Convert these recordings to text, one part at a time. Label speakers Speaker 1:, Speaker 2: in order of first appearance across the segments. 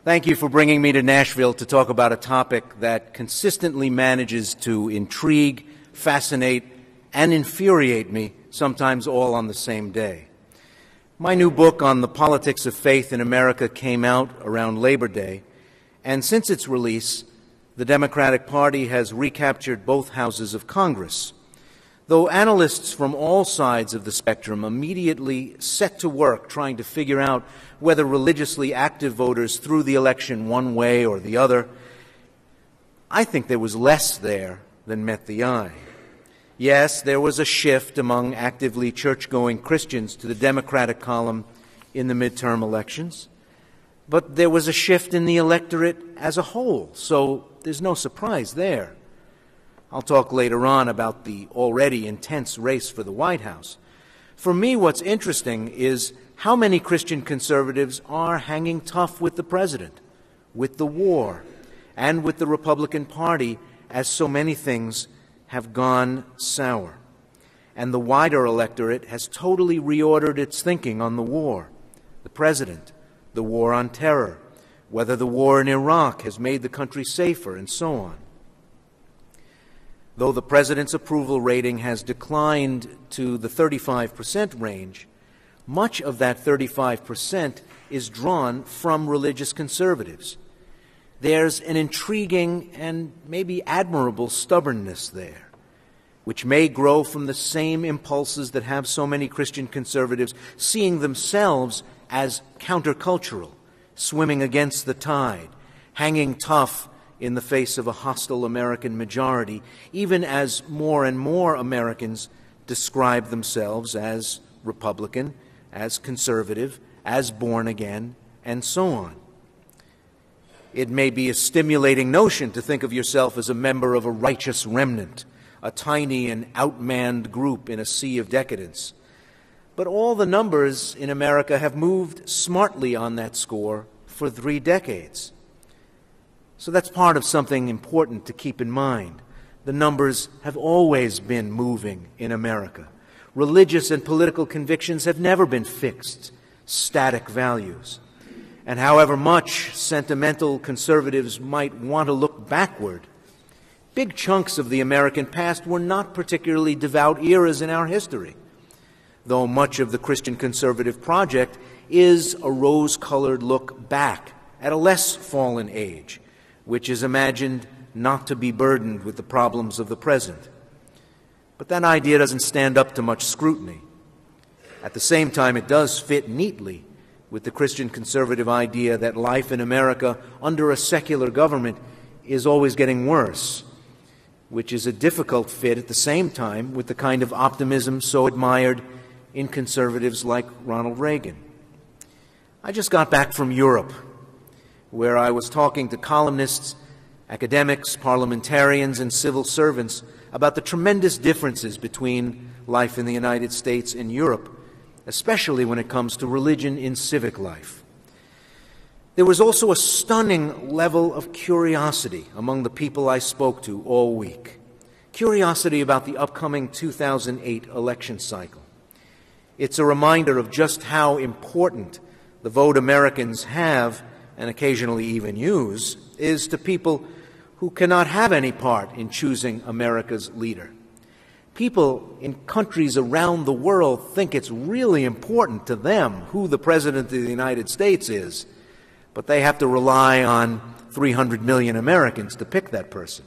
Speaker 1: Thank you for bringing me to Nashville to talk about a topic that consistently manages to intrigue, fascinate, and infuriate me, sometimes all on the same day. My new book on the politics of faith in America came out around Labor Day, and since its release, the Democratic Party has recaptured both houses of Congress. Though analysts from all sides of the spectrum immediately set to work trying to figure out whether religiously active voters threw the election one way or the other, I think there was less there than met the eye. Yes, there was a shift among actively church-going Christians to the Democratic column in the midterm elections, but there was a shift in the electorate as a whole, so there's no surprise there. I'll talk later on about the already intense race for the White House. For me, what's interesting is how many Christian conservatives are hanging tough with the president, with the war, and with the Republican Party as so many things have gone sour. And the wider electorate has totally reordered its thinking on the war, the president, the war on terror, whether the war in Iraq has made the country safer, and so on. Though the president's approval rating has declined to the 35% range, much of that 35% is drawn from religious conservatives. There's an intriguing and maybe admirable stubbornness there, which may grow from the same impulses that have so many Christian conservatives seeing themselves as countercultural, swimming against the tide, hanging tough in the face of a hostile American majority, even as more and more Americans describe themselves as Republican, as conservative, as born again, and so on. It may be a stimulating notion to think of yourself as a member of a righteous remnant, a tiny and outmanned group in a sea of decadence. But all the numbers in America have moved smartly on that score for 3 decades. So that's part of something important to keep in mind. The numbers have always been moving in America. Religious and political convictions have never been fixed, static values. And however much sentimental conservatives might want to look backward, big chunks of the American past were not particularly devout eras in our history, though much of the Christian conservative project is a rose-colored look back at a less fallen age, which is imagined not to be burdened with the problems of the present. But that idea doesn't stand up to much scrutiny. At the same time, it does fit neatly with the Christian conservative idea that life in America under a secular government is always getting worse, which is a difficult fit at the same time with the kind of optimism so admired in conservatives like Ronald Reagan. I just got back from Europe, where I was talking to columnists, academics, parliamentarians, and civil servants about the tremendous differences between life in the United States and Europe, especially when it comes to religion in civic life. There was also a stunning level of curiosity among the people I spoke to all week. Curiosity about the upcoming 2008 election cycle. It's a reminder of just how important the vote Americans have, and occasionally even use, is to people who cannot have any part in choosing America's leader. People in countries around the world think it's really important to them who the President of the United States is, but they have to rely on 300 million Americans to pick that person.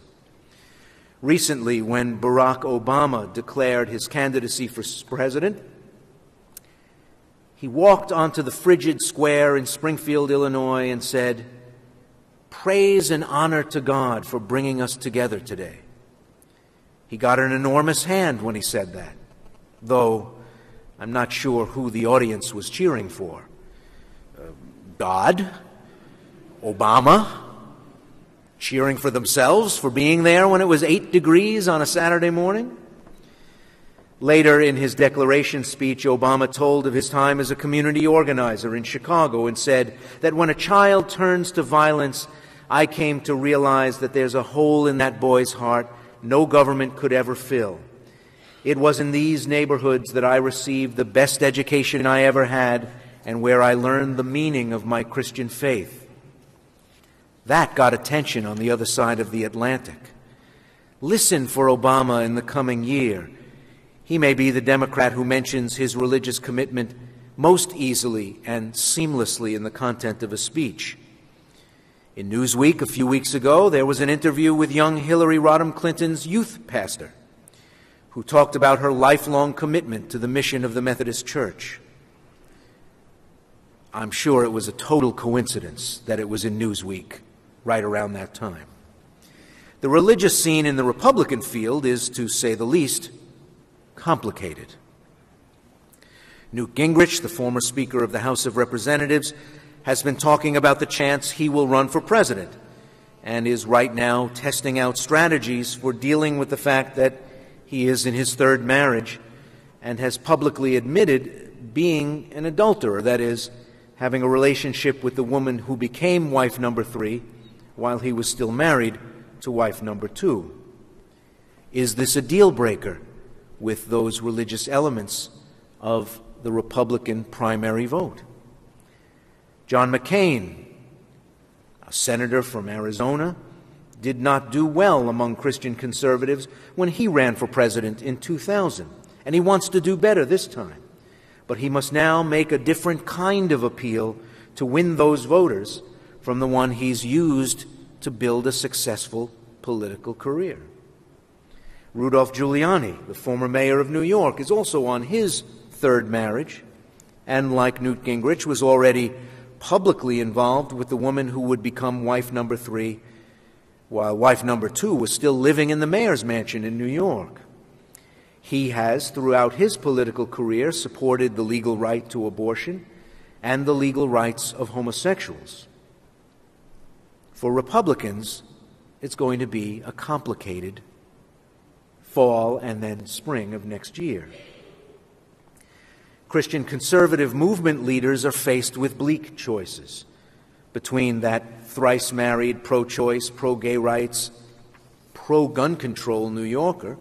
Speaker 1: Recently, when Barack Obama declared his candidacy for president, he walked onto the frigid square in Springfield, Illinois, and said, "Praise and honor to God for bringing us together today." He got an enormous hand when he said that, though I'm not sure who the audience was cheering for. God? Obama? Cheering for themselves for being there when it was 8 degrees on a Saturday morning? Later in his declaration speech, Obama told of his time as a community organizer in Chicago and said that when a child turns to violence, I came to realize that there's a hole in that boy's heart no government could ever fill. It was in these neighborhoods that I received the best education I ever had and where I learned the meaning of my Christian faith. That got attention on the other side of the Atlantic. Listen for Obama in the coming year. He may be the Democrat who mentions his religious commitment most easily and seamlessly in the content of a speech. In Newsweek a few weeks ago, there was an interview with young Hillary Rodham Clinton's youth pastor, who talked about her lifelong commitment to the mission of the Methodist Church. I'm sure it was a total coincidence that it was in Newsweek right around that time. The religious scene in the Republican field is, to say the least, complicated. Newt Gingrich, the former Speaker of the House of Representatives, has been talking about the chance he will run for president and is right now testing out strategies for dealing with the fact that he is in his third marriage and has publicly admitted being an adulterer, that is, having a relationship with the woman who became wife number 3 while he was still married to wife number 2. Is this a deal breaker with those religious elements of the Republican primary vote? John McCain, a senator from Arizona, did not do well among Christian conservatives when he ran for president in 2000, and he wants to do better this time. But he must now make a different kind of appeal to win those voters from the one he's used to build a successful political career. Rudolph Giuliani, the former mayor of New York, is also on his third marriage, and like Newt Gingrich, was already publicly involved with the woman who would become wife number 3, while wife number 2 was still living in the mayor's mansion in New York. He has, throughout his political career, supported the legal right to abortion and the legal rights of homosexuals. For Republicans, it's going to be a complicated fall and then spring of next year. Christian conservative movement leaders are faced with bleak choices between that thrice-married, pro-choice, pro-gay rights, pro-gun control New Yorker,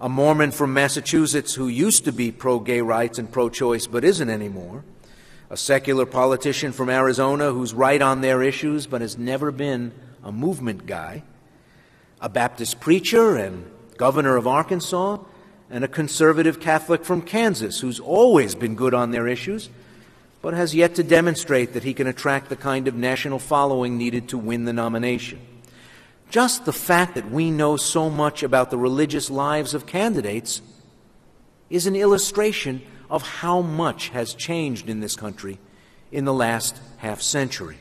Speaker 1: a Mormon from Massachusetts who used to be pro-gay rights and pro-choice but isn't anymore, a secular politician from Arizona who's right on their issues but has never been a movement guy, a Baptist preacher and governor of Arkansas, and a conservative Catholic from Kansas who's always been good on their issues, but has yet to demonstrate that he can attract the kind of national following needed to win the nomination. Just the fact that we know so much about the religious lives of candidates is an illustration of how much has changed in this country in the last half-century.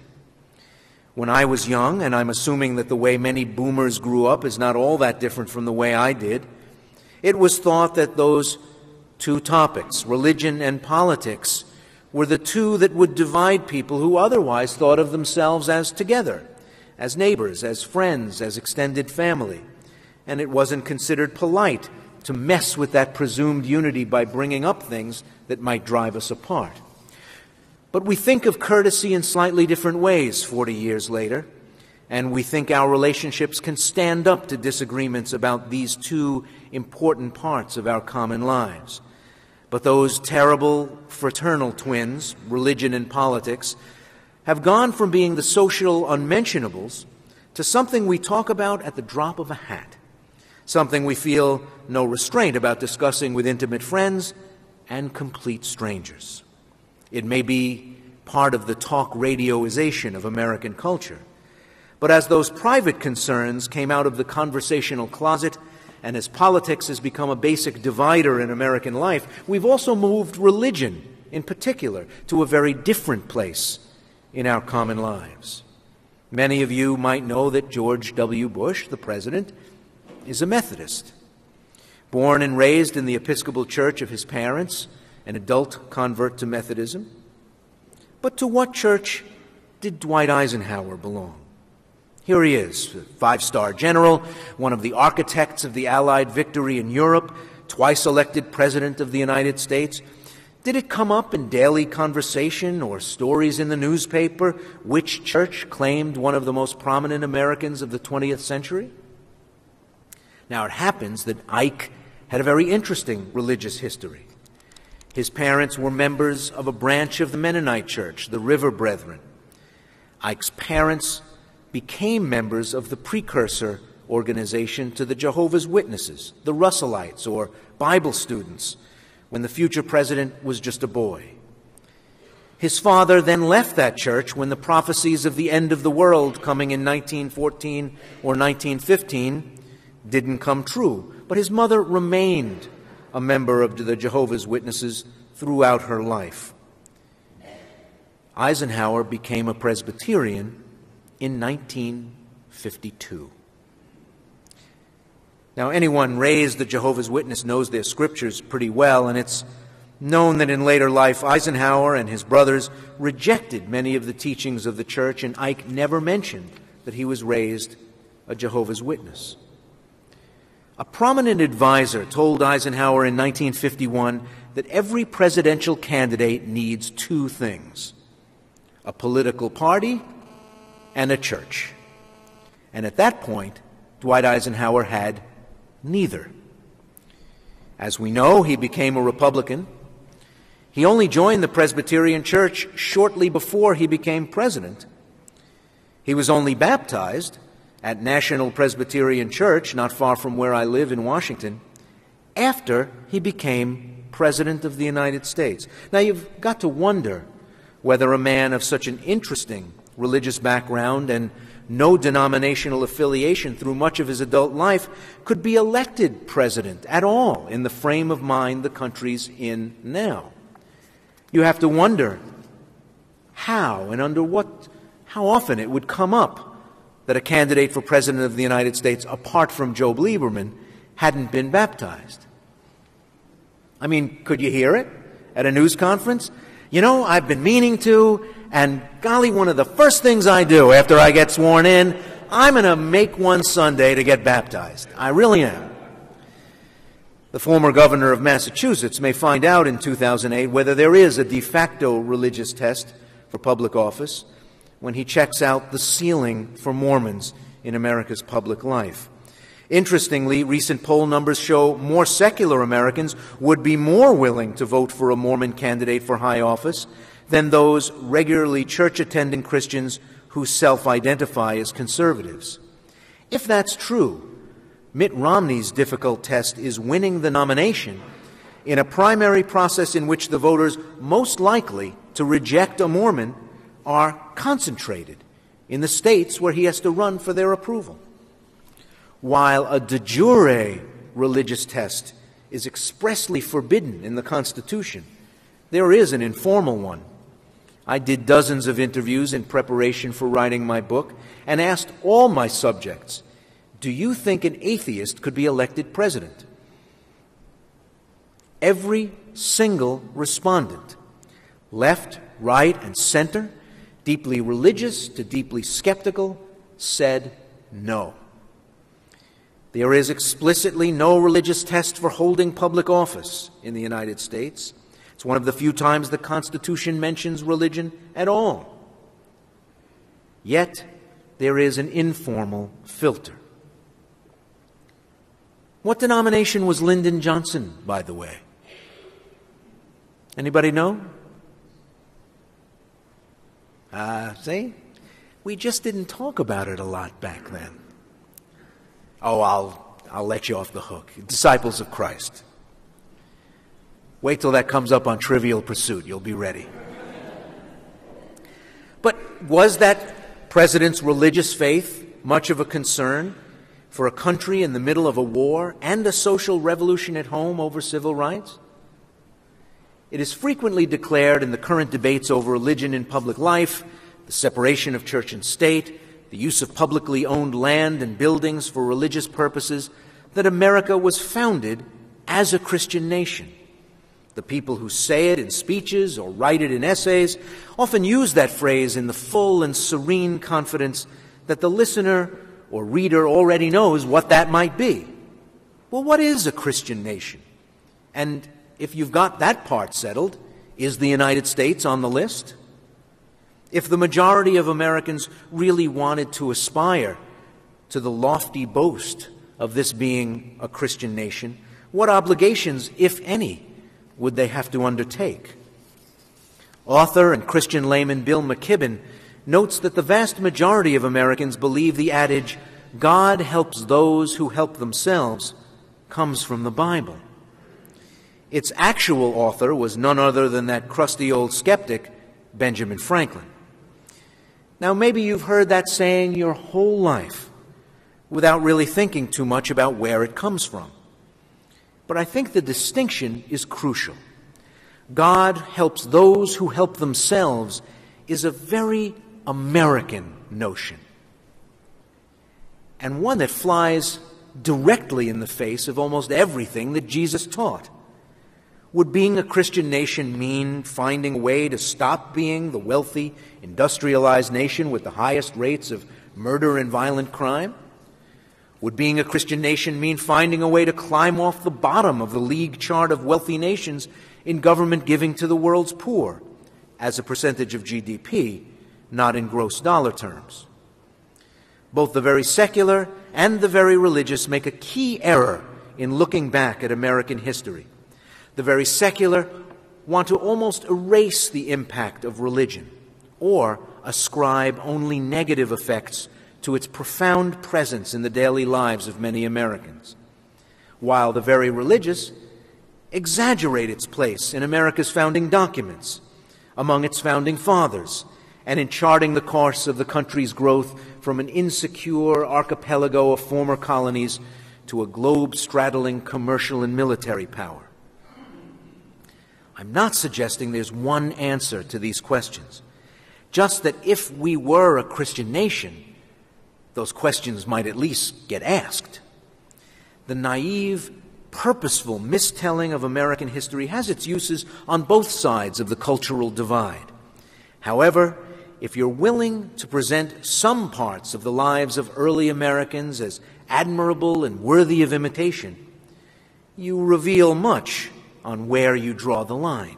Speaker 1: When I was young, and I'm assuming that the way many boomers grew up is not all that different from the way I did, it was thought that those two topics, religion and politics, were the two that would divide people who otherwise thought of themselves as together, as neighbors, as friends, as extended family. And it wasn't considered polite to mess with that presumed unity by bringing up things that might drive us apart. But we think of courtesy in slightly different ways 40 years later, and we think our relationships can stand up to disagreements about these two important parts of our common lives. But those terrible fraternal twins, religion and politics, have gone from being the social unmentionables to something we talk about at the drop of a hat, something we feel no restraint about discussing with intimate friends and complete strangers. It may be part of the talk radioization of American culture, but as those private concerns came out of the conversational closet and as politics has become a basic divider in American life, we've also moved religion, in particular, to a very different place in our common lives. Many of you might know that George W. Bush, the president, is a Methodist. Born and raised in the Episcopal Church of his parents, an adult convert to Methodism. But to what church did Dwight Eisenhower belong? Here he is, a five-star general, one of the architects of the Allied victory in Europe, twice elected President of the United States. Did it come up in daily conversation or stories in the newspaper which church claimed one of the most prominent Americans of the 20th century? Now, it happens that Ike had a very interesting religious history. His parents were members of a branch of the Mennonite Church, the River Brethren. Ike's parents became members of the precursor organization to the Jehovah's Witnesses, the Russellites, or Bible students, when the future president was just a boy. His father then left that church when the prophecies of the end of the world coming in 1914 or 1915 didn't come true. But his mother remained a member of the Jehovah's Witnesses throughout her life. Eisenhower became a Presbyterian in 1952. Now, anyone raised a Jehovah's Witness knows their scriptures pretty well, and it's known that in later life Eisenhower and his brothers rejected many of the teachings of the church, and Ike never mentioned that he was raised a Jehovah's Witness. A prominent advisor told Eisenhower in 1951 that every presidential candidate needs two things: a political party and a church. And at that point, Dwight Eisenhower had neither. As we know, he became a Republican. He only joined the Presbyterian Church shortly before he became president. He was only baptized at National Presbyterian Church, not far from where I live in Washington, after he became President of the United States. Now, you've got to wonder whether a man of such an interesting religious background and no denominational affiliation through much of his adult life could be elected president at all in the frame of mind the country's in now. You have to wonder how and how often it would come up that a candidate for president of the United States, apart from Job Lieberman, hadn't been baptized. I mean, could you hear it at a news conference? You know, I've been meaning to, and golly, one of the first things I do after I get sworn in, I'm going to make one Sunday to get baptized. I really am. The former governor of Massachusetts may find out in 2008 whether there is a de facto religious test for public office when he checks out the ceiling for Mormons in America's public life. Interestingly, recent poll numbers show more secular Americans would be more willing to vote for a Mormon candidate for high office than those regularly church-attending Christians who self-identify as conservatives. If that's true, Mitt Romney's difficult test is winning the nomination in a primary process in which the voters most likely to reject a Mormon are concentrated in the states where he has to run for their approval. While a de jure religious test is expressly forbidden in the Constitution, there is an informal one. I did dozens of interviews in preparation for writing my book and asked all my subjects, do you think an atheist could be elected president? Every single respondent, left, right, and center, deeply religious to deeply skeptical, said no. There is explicitly no religious test for holding public office in the United States. It's one of the few times the Constitution mentions religion at all. Yet, there is an informal filter. What denomination was Lyndon Johnson, by the way? Anybody know? See? We just didn't talk about it a lot back then. Oh, I'll let you off the hook. Disciples of Christ. Wait till that comes up on Trivial Pursuit. You'll be ready. But was that president's religious faith much of a concern for a country in the middle of a war and a social revolution at home over civil rights? It is frequently declared in the current debates over religion in public life, the separation of church and state, the use of publicly owned land and buildings for religious purposes, that America was founded as a Christian nation. The people who say it in speeches or write it in essays often use that phrase in the full and serene confidence that the listener or reader already knows what that might be. Well, what is a Christian nation? And if you've got that part settled, is the United States on the list? If the majority of Americans really wanted to aspire to the lofty boast of this being a Christian nation, what obligations, if any, would they have to undertake? Author and Christian layman Bill McKibben notes that the vast majority of Americans believe the adage, "God helps those who help themselves," comes from the Bible. Its actual author was none other than that crusty old skeptic, Benjamin Franklin. Now, maybe you've heard that saying your whole life without really thinking too much about where it comes from. But I think the distinction is crucial. God helps those who help themselves is a very American notion, and one that flies directly in the face of almost everything that Jesus taught. Would being a Christian nation mean finding a way to stop being the wealthy, industrialized nation with the highest rates of murder and violent crime? Would being a Christian nation mean finding a way to climb off the bottom of the league chart of wealthy nations in government giving to the world's poor as a percentage of GDP, not in gross dollar terms? Both the very secular and the very religious make a key error in looking back at American history. The very secular want to almost erase the impact of religion or ascribe only negative effects to its profound presence in the daily lives of many Americans, while the very religious exaggerate its place in America's founding documents, among its founding fathers, and in charting the course of the country's growth from an insecure archipelago of former colonies to a globe-straddling commercial and military power. I'm not suggesting there's one answer to these questions, just that if we were a Christian nation, those questions might at least get asked. The naive, purposeful mistelling of American history has its uses on both sides of the cultural divide. However, if you're willing to present some parts of the lives of early Americans as admirable and worthy of imitation, you reveal much on where you draw the line.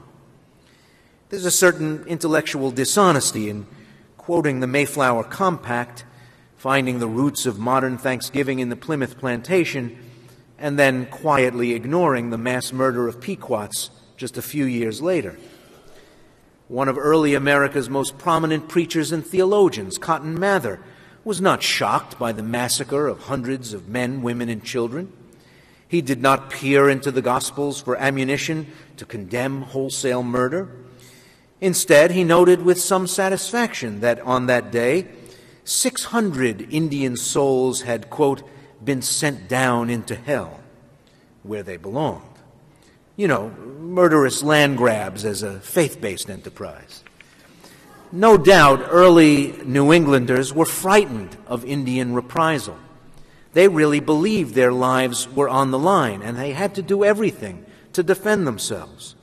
Speaker 1: There's a certain intellectual dishonesty in quoting the Mayflower Compact, finding the roots of modern Thanksgiving in the Plymouth Plantation, and then quietly ignoring the mass murder of Pequots just a few years later. One of early America's most prominent preachers and theologians, Cotton Mather, was not shocked by the massacre of hundreds of men, women, and children. He did not peer into the Gospels for ammunition to condemn wholesale murder. Instead, he noted with some satisfaction that on that day, 600 Indian souls had, quote, been sent down into hell, where they belonged. You know, murderous land grabs as a faith-based enterprise. No doubt early New Englanders were frightened of Indian reprisal. They really believed their lives were on the line, and they had to do everything to defend themselves.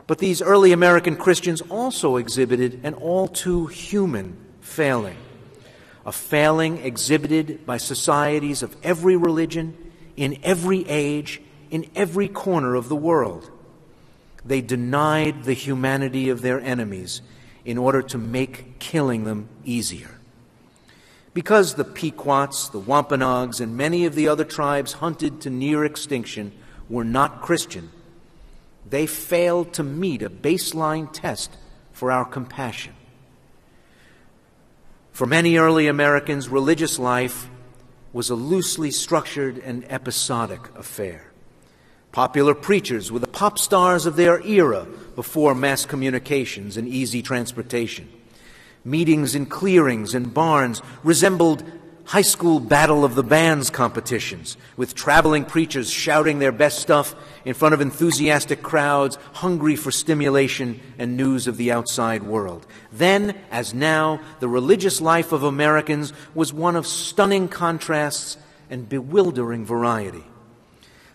Speaker 1: But these early American Christians also exhibited an all-too-human failing, a failing exhibited by societies of every religion, in every age, in every corner of the world. They denied the humanity of their enemies in order to make killing them easier. Because the Pequots, the Wampanoags, and many of the other tribes hunted to near extinction were not Christian, they failed to meet a baseline test for our compassion. For many early Americans, religious life was a loosely structured and episodic affair. Popular preachers were the pop stars of their era before mass communications and easy transportation. Meetings in clearings and barns resembled high school battle of the bands competitions, with traveling preachers shouting their best stuff in front of enthusiastic crowds hungry for stimulation and news of the outside world. Then, as now, the religious life of Americans was one of stunning contrasts and bewildering variety.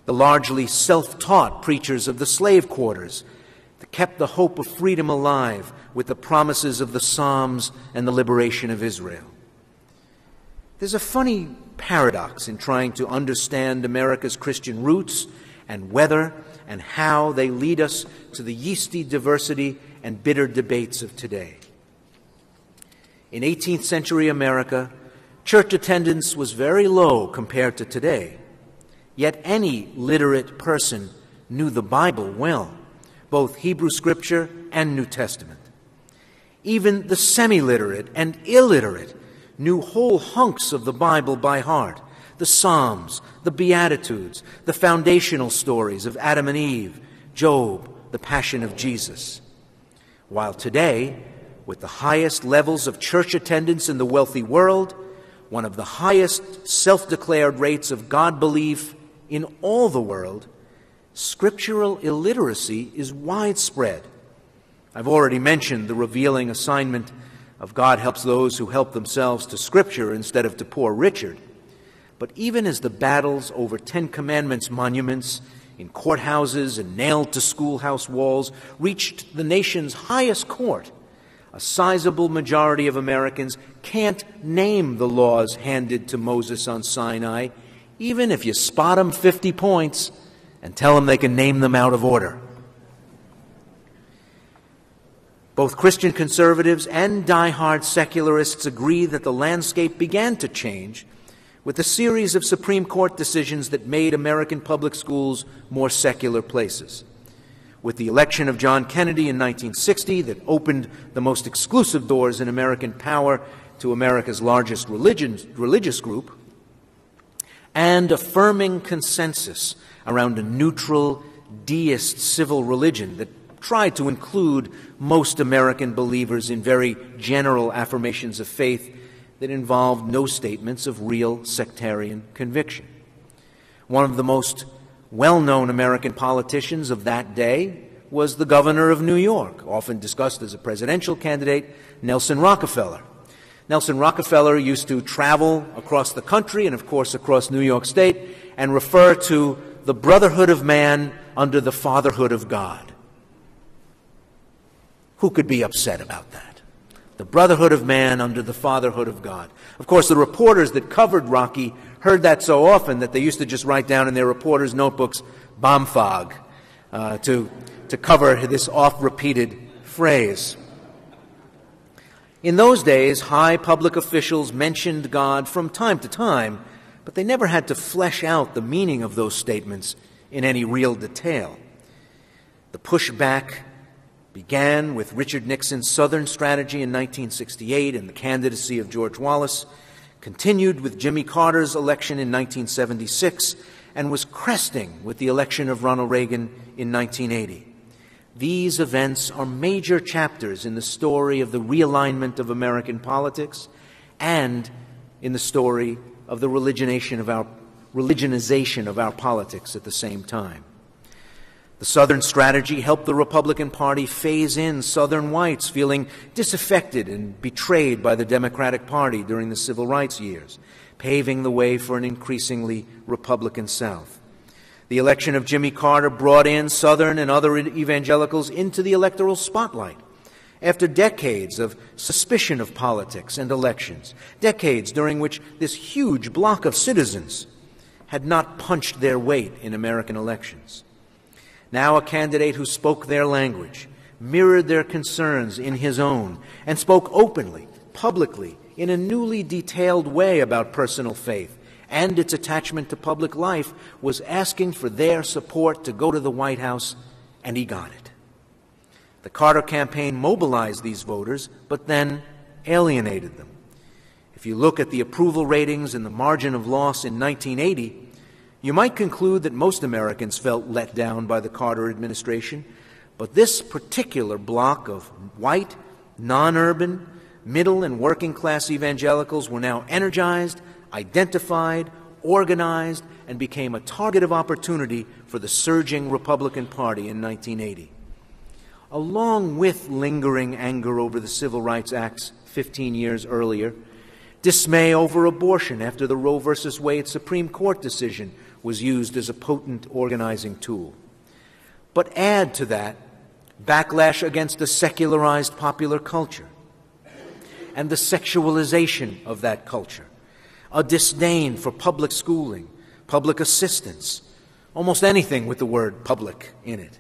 Speaker 1: The largely self-taught preachers of the slave quarters that kept the hope of freedom alive with the promises of the Psalms and the liberation of Israel. There's a funny paradox in trying to understand America's Christian roots and whether and how they lead us to the yeasty diversity and bitter debates of today. In 18th century America, church attendance was very low compared to today. Yet any literate person knew the Bible well, both Hebrew Scripture and New Testament. Even the semi-literate and illiterate knew whole hunks of the Bible by heart, the Psalms, the Beatitudes, the foundational stories of Adam and Eve, Job, the Passion of Jesus. While today, with the highest levels of church attendance in the wealthy world, one of the highest self-declared rates of God belief in all the world, scriptural illiteracy is widespread. I've already mentioned the revealing assignment of God helps those who help themselves to Scripture instead of to poor Richard. But even as the battles over Ten Commandments monuments in courthouses and nailed to schoolhouse walls reached the nation's highest court, a sizable majority of Americans can't name the laws handed to Moses on Sinai, even if you spot them 50 points and tell them they can name them out of order. Both Christian conservatives and die-hard secularists agree that the landscape began to change with a series of Supreme Court decisions that made American public schools more secular places. With the election of John Kennedy in 1960 that opened the most exclusive doors in American power to America's largest religious group, and affirming consensus around a neutral, deist civil religion that tried to include most American believers in very general affirmations of faith that involved no statements of real sectarian conviction. One of the most well-known American politicians of that day was the governor of New York, often discussed as a presidential candidate, Nelson Rockefeller. Nelson Rockefeller used to travel across the country and, of course, across New York State and refer to the brotherhood of man under the fatherhood of God. Who could be upset about that? The brotherhood of man under the fatherhood of God. Of course, the reporters that covered Rocky heard that so often that they used to just write down in their reporters' notebooks, bomb fog, to cover this oft-repeated phrase. In those days, high public officials mentioned God from time to time, but they never had to flesh out the meaning of those statements in any real detail. The pushback began with Richard Nixon's Southern strategy in 1968 and the candidacy of George Wallace, continued with Jimmy Carter's election in 1976, and was cresting with the election of Ronald Reagan in 1980. These events are major chapters in the story of the realignment of American politics and in the story of the religionization of our politics at the same time. The Southern strategy helped the Republican Party phase in Southern whites feeling disaffected and betrayed by the Democratic Party during the civil rights years, paving the way for an increasingly Republican South. The election of Jimmy Carter brought in Southern and other evangelicals into the electoral spotlight. After decades of suspicion of politics and elections, decades during which this huge block of citizens had not punched their weight in American elections. Now a candidate who spoke their language, mirrored their concerns in his own, and spoke openly, publicly, in a newly detailed way about personal faith and its attachment to public life, was asking for their support to go to the White House, and he got it. The Carter campaign mobilized these voters, but then alienated them. If you look at the approval ratings and the margin of loss in 1980, you might conclude that most Americans felt let down by the Carter administration, but this particular block of white, non-urban, middle and working class evangelicals were now energized, identified, organized, and became a target of opportunity for the surging Republican Party in 1980. Along with lingering anger over the Civil Rights Acts 15 years earlier, dismay over abortion after the Roe v. Wade Supreme Court decision was used as a potent organizing tool. But add to that backlash against a secularized popular culture and the sexualization of that culture, a disdain for public schooling, public assistance, almost anything with the word public in it.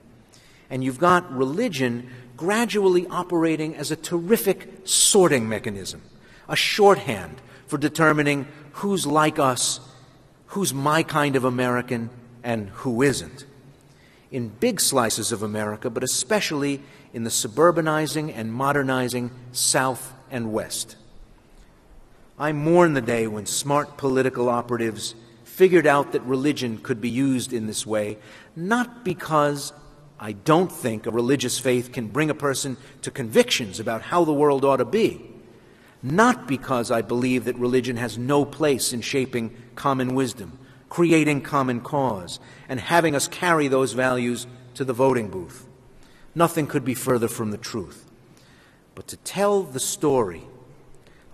Speaker 1: And you've got religion gradually operating as a terrific sorting mechanism, a shorthand for determining who's like us, who's my kind of American, and who isn't. in big slices of America, but especially in the suburbanizing and modernizing South and West. I mourn the day when smart political operatives figured out that religion could be used in this way, not because I don't think a religious faith can bring a person to convictions about how the world ought to be, not because I believe that religion has no place in shaping common wisdom, creating common cause, and having us carry those values to the voting booth. Nothing could be further from the truth. But to tell the story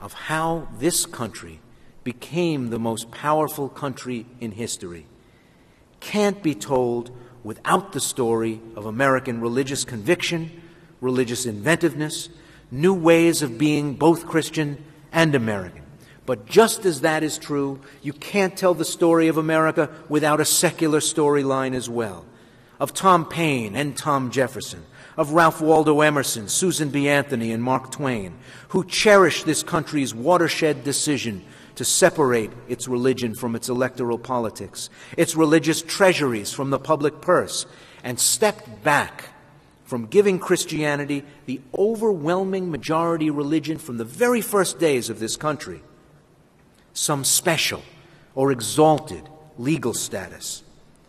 Speaker 1: of how this country became the most powerful country in history can't be told without the story of American religious conviction, religious inventiveness, new ways of being both Christian and American. But just as that is true, you can't tell the story of America without a secular storyline as well. Of Tom Paine and Tom Jefferson, of Ralph Waldo Emerson, Susan B. Anthony, and Mark Twain, who cherished this country's watershed decision to separate its religion from its electoral politics, its religious treasuries from the public purse, and stepped back from giving Christianity the overwhelming majority religion from the very first days of this country some special or exalted legal status,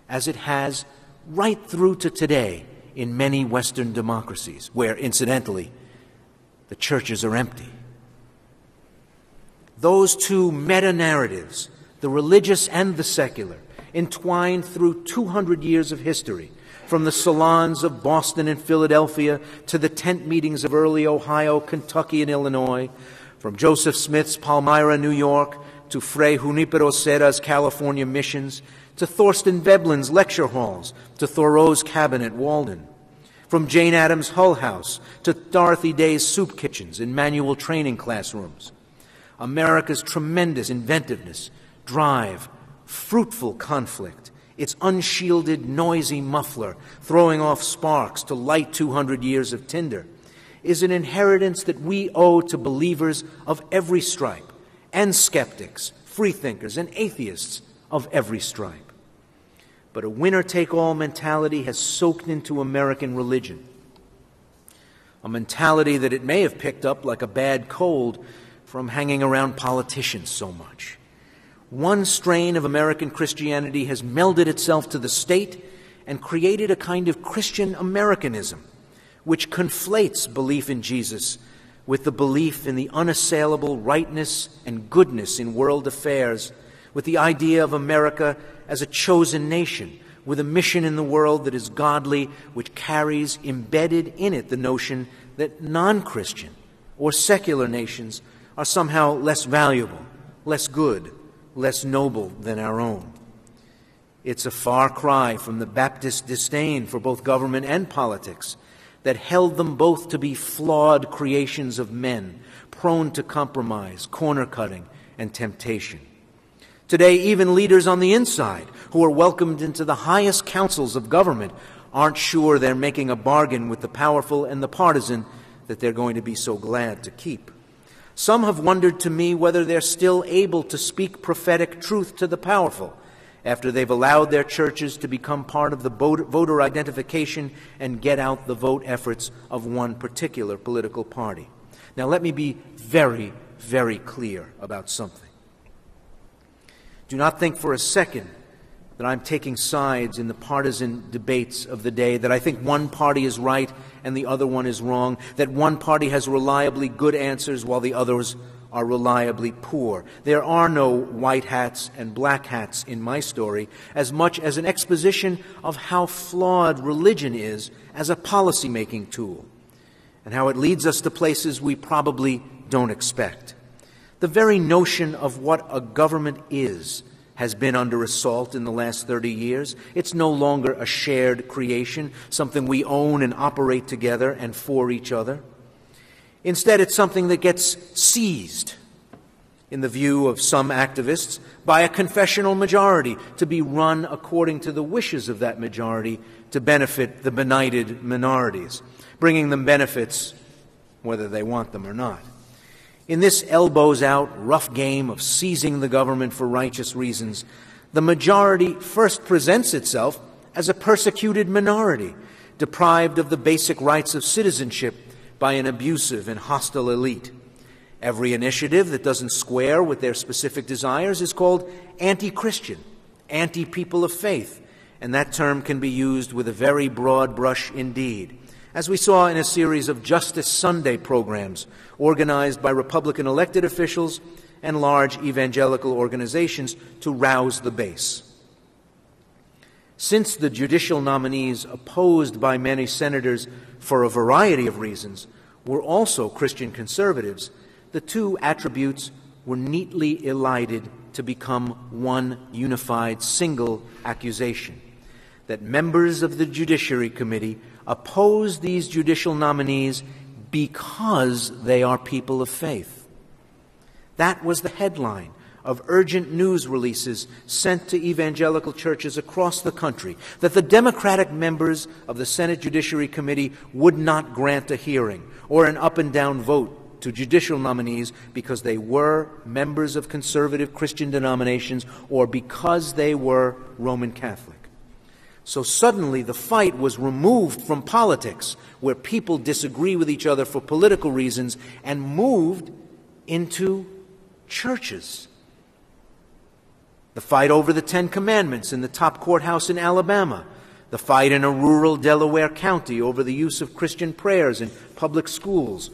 Speaker 1: as it has right through to today in many Western democracies, where, incidentally, the churches are empty. Those two meta-narratives, the religious and the secular, entwined through 200 years of history, from the salons of Boston and Philadelphia to the tent meetings of early Ohio, Kentucky, and Illinois, from Joseph Smith's Palmyra, New York, to Fray Junipero Serra's California missions, to Thorstein Veblen's lecture halls, to Thoreau's cabin at Walden, from Jane Addams' Hull House to Dorothy Day's soup kitchens and manual training classrooms. America's tremendous inventiveness, drive, fruitful conflict, its unshielded, noisy muffler throwing off sparks to light 200 years of tinder, is an inheritance that we owe to believers of every stripe, and skeptics, freethinkers, and atheists of every stripe. But a winner-take-all mentality has soaked into American religion, a mentality that it may have picked up like a bad cold from hanging around politicians so much. One strain of American Christianity has melded itself to the state and created a kind of Christian Americanism, which conflates belief in Jesus with the belief in the unassailable rightness and goodness in world affairs, with the idea of America as a chosen nation, with a mission in the world that is godly, which carries embedded in it the notion that non-Christian or secular nations are somehow less valuable, less good, less noble than our own. It's a far cry from the Baptist disdain for both government and politics that held them both to be flawed creations of men, prone to compromise, corner-cutting, and temptation. Today, even leaders on the inside, who are welcomed into the highest councils of government, aren't sure they're making a bargain with the powerful and the partisan that they're going to be so glad to keep. Some have wondered to me whether they're still able to speak prophetic truth to the powerful after they've allowed their churches to become part of the voter identification and get out the vote efforts of one particular political party. Now, let me be very, very clear about something. Do not think for a second that I'm taking sides in the partisan debates of the day, that I think one party is right and the other one is wrong, that one party has reliably good answers while the others are reliably poor. There are no white hats and black hats in my story, as much as an exposition of how flawed religion is as a policy-making tool, and how it leads us to places we probably don't expect. The very notion of what a government is has been under assault in the last 30 years. It's no longer a shared creation, something we own and operate together and for each other. Instead, it's something that gets seized, in the view of some activists, by a confessional majority to be run according to the wishes of that majority to benefit the benighted minorities, bringing them benefits whether they want them or not. In this elbows-out, rough game of seizing the government for righteous reasons, the majority first presents itself as a persecuted minority, deprived of the basic rights of citizenship by an abusive and hostile elite. Every initiative that doesn't square with their specific desires is called anti-Christian, anti-people of faith, and that term can be used with a very broad brush indeed, as we saw in a series of Justice Sunday programs organized by Republican elected officials and large evangelical organizations to rouse the base. Since the judicial nominees opposed by many senators for a variety of reasons were also Christian conservatives, the two attributes were neatly elided to become one unified single accusation, that members of the Judiciary Committee oppose these judicial nominees because they are people of faith. That was the headline of urgent news releases sent to evangelical churches across the country, that the Democratic members of the Senate Judiciary Committee would not grant a hearing or an up-and-down vote to judicial nominees because they were members of conservative Christian denominations or because they were Roman Catholic. So suddenly the fight was removed from politics, where people disagree with each other for political reasons, and moved into churches. The fight over the Ten Commandments in the top courthouse in Alabama, the fight in a rural Delaware county over the use of Christian prayers in public schools,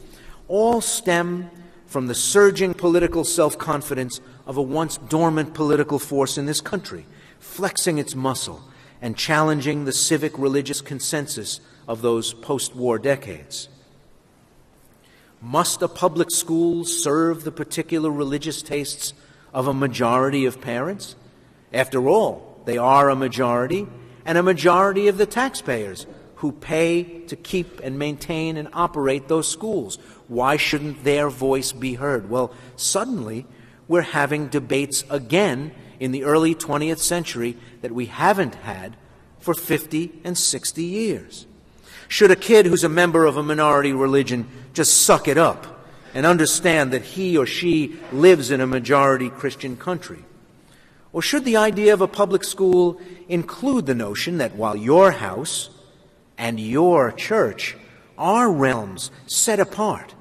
Speaker 1: all stem from the surging political self-confidence of a once dormant political force in this country, flexing its muscle and challenging the civic religious consensus of those post-war decades. Must a public school serve the particular religious tastes of a majority of parents? After all, they are a majority, and a majority of the taxpayers who pay to keep and maintain and operate those schools. Why shouldn't their voice be heard? Well, suddenly we're having debates again in the early 20th century that we haven't had for 50 and 60 years. Should a kid who's a member of a minority religion just suck it up and understand that he or she lives in a majority Christian country? Or should the idea of a public school include the notion that while your house and your church are realms set apart,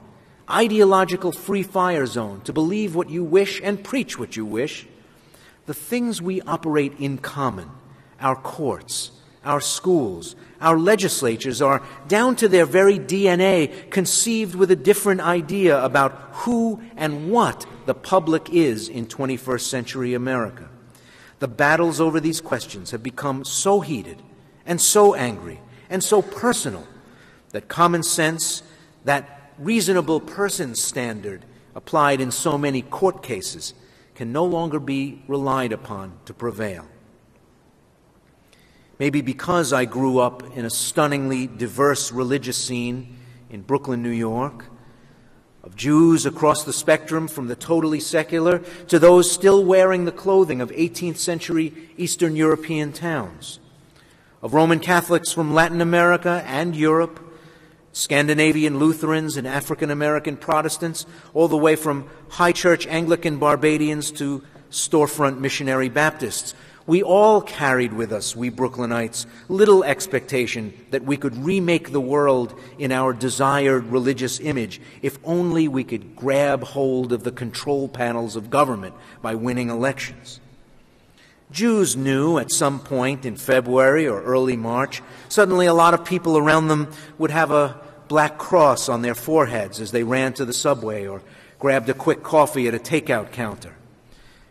Speaker 1: ideological free fire zone to believe what you wish and preach what you wish, the things we operate in common, our courts, our schools, our legislatures, are, down to their very DNA, conceived with a different idea about who and what the public is in 21st century America. The battles over these questions have become so heated and so angry and so personal that common sense, that reasonable person standard applied in so many court cases, can no longer be relied upon to prevail. Maybe because I grew up in a stunningly diverse religious scene in Brooklyn, New York, of Jews across the spectrum from the totally secular to those still wearing the clothing of 18th century Eastern European towns, of Roman Catholics from Latin America and Europe, Scandinavian Lutherans and African American Protestants, all the way from high church Anglican Barbadians to storefront missionary Baptists. We all carried with us, we Brooklynites, little expectation that we could remake the world in our desired religious image if only we could grab hold of the control panels of government by winning elections. Jews knew at some point in February or early March, suddenly a lot of people around them would have a black cross on their foreheads as they ran to the subway or grabbed a quick coffee at a takeout counter.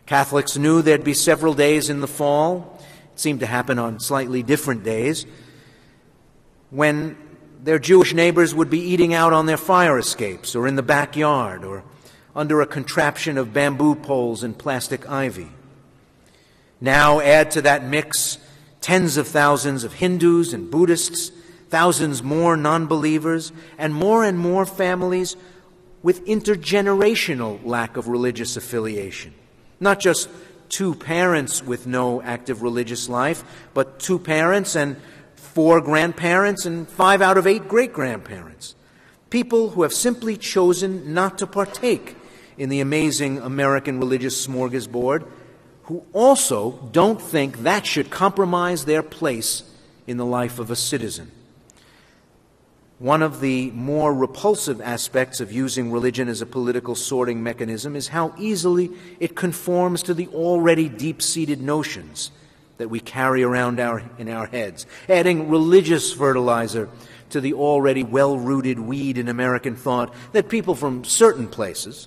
Speaker 1: Catholics knew there'd be several days in the fall, it seemed to happen on slightly different days, when their Jewish neighbors would be eating out on their fire escapes or in the backyard or under a contraption of bamboo poles and plastic ivy. Now add to that mix tens of thousands of Hindus and Buddhists, thousands more non-believers, and more families with intergenerational lack of religious affiliation. Not just two parents with no active religious life, but two parents and 4 grandparents and 5 out of 8 great-grandparents. People who have simply chosen not to partake in the amazing American religious smorgasbord, who also don't think that should compromise their place in the life of a citizen. One of the more repulsive aspects of using religion as a political sorting mechanism is how easily it conforms to the already deep-seated notions that we carry around in our heads, adding religious fertilizer to the already well-rooted weed in American thought that people from certain places,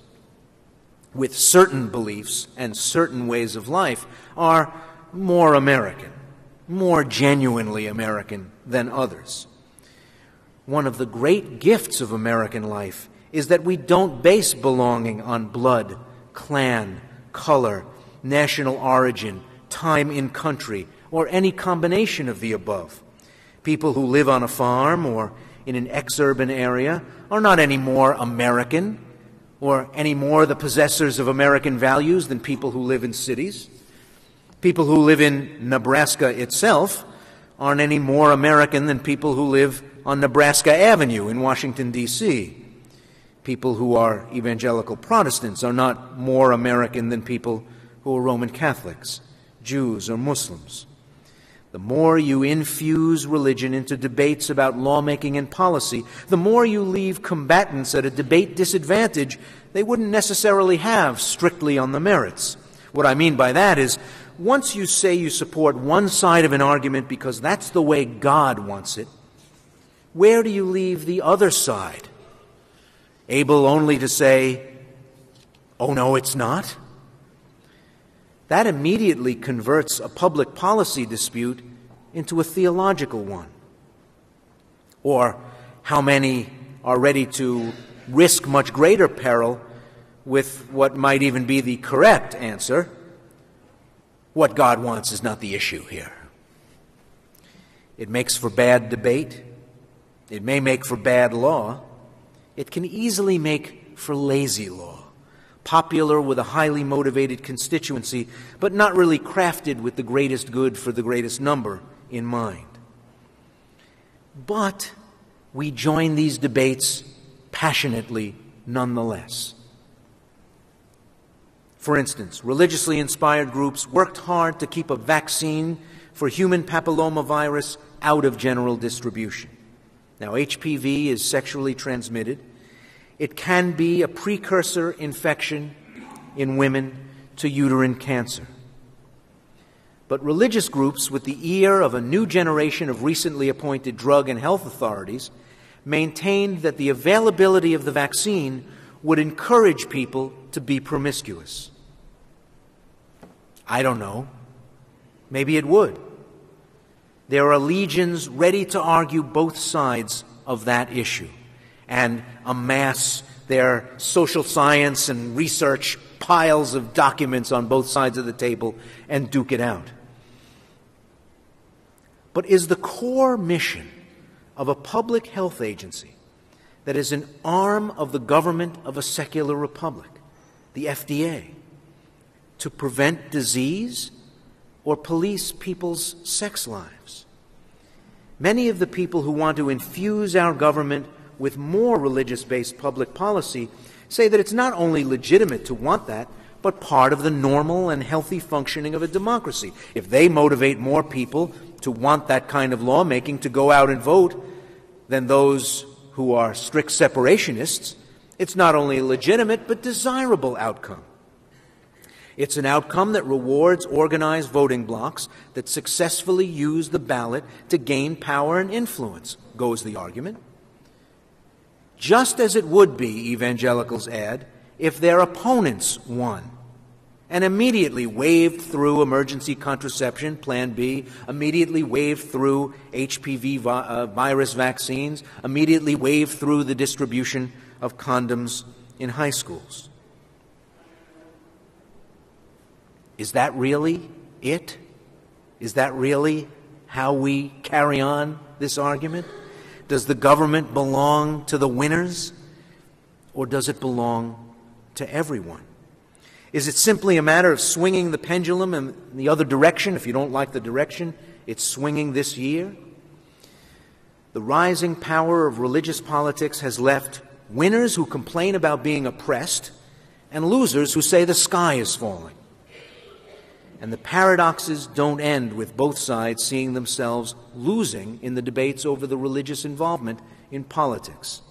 Speaker 1: with certain beliefs and certain ways of life, are more American, more genuinely American than others. One of the great gifts of American life is that we don't base belonging on blood, clan, color, national origin, time in country, or any combination of the above. People who live on a farm or in an exurban area are not any more American or any more the possessors of American values than people who live in cities. People who live in Nebraska itself aren't any more American than people who live on Nebraska Avenue in Washington, D.C. People who are evangelical Protestants are not more American than people who are Roman Catholics, Jews, or Muslims. The more you infuse religion into debates about lawmaking and policy, the more you leave combatants at a debate disadvantage they wouldn't necessarily have strictly on the merits. What I mean by that is, once you say you support one side of an argument because that's the way God wants it, where do you leave the other side? Able only to say, "Oh, no, it's not"? That immediately converts a public policy dispute into a theological one. Or how many are ready to risk much greater peril with what might even be the correct answer: what God wants is not the issue here. It makes for bad debate. It may make for bad law. It can easily make for lazy law, popular with a highly motivated constituency, but not really crafted with the greatest good for the greatest number in mind. But we join these debates passionately nonetheless. For instance, religiously inspired groups worked hard to keep a vaccine for human papillomavirus out of general distribution. Now, HPV is sexually transmitted. It can be a precursor infection in women to uterine cancer. But religious groups, with the ear of a new generation of recently appointed drug and health authorities, maintained that the availability of the vaccine would encourage people to be promiscuous. I don't know. Maybe it would. There are legions ready to argue both sides of that issue and amass their social science and research piles of documents on both sides of the table and duke it out. But is the core mission of a public health agency that is an arm of the government of a secular republic, the FDA, to prevent disease or police people's sex lives? Many of the people who want to infuse our government with more religious-based public policy say that it's not only legitimate to want that, but part of the normal and healthy functioning of a democracy. If they motivate more people to want that kind of lawmaking to go out and vote than those who are strict separationists, it's not only a legitimate but desirable outcome. It's an outcome that rewards organized voting blocs that successfully use the ballot to gain power and influence, goes the argument. Just as it would be, evangelicals add, if their opponents won and immediately waved through emergency contraception, Plan B, immediately waved through HPV virus vaccines, immediately waved through the distribution of condoms in high schools. Is that really it? Is that really how we carry on this argument? Does the government belong to the winners, or does it belong to everyone? Is it simply a matter of swinging the pendulum in the other direction? If you don't like the direction it's swinging this year? The rising power of religious politics has left winners who complain about being oppressed and losers who say the sky is falling. And the paradoxes don't end with both sides seeing themselves losing in the debates over the religious involvement in politics.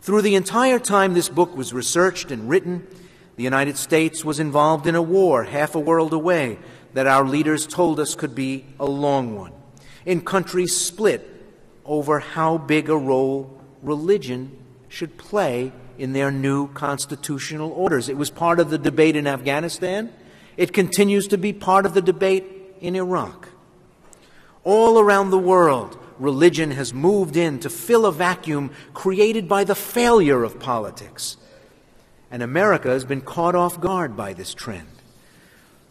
Speaker 1: Through the entire time this book was researched and written, the United States was involved in a war half a world away that our leaders told us could be a long one, in countries split over how big a role religion should play in their new constitutional orders. It was part of the debate in Afghanistan. It continues to be part of the debate in Iraq. All around the world, religion has moved in to fill a vacuum created by the failure of politics. And America has been caught off guard by this trend.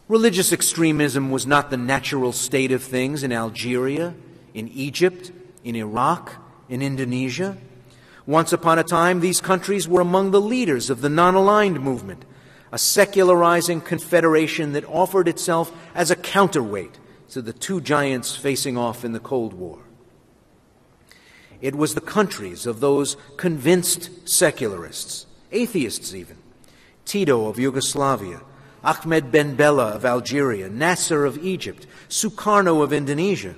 Speaker 1: Religious extremism was not the natural state of things in Algeria, in Egypt, in Iraq, in Indonesia. Once upon a time, these countries were among the leaders of the non-aligned movement, a secularizing confederation that offered itself as a counterweight to the two giants facing off in the Cold War. It was the countries of those convinced secularists, atheists even, Tito of Yugoslavia, Ahmed Ben Bella of Algeria, Nasser of Egypt, Sukarno of Indonesia,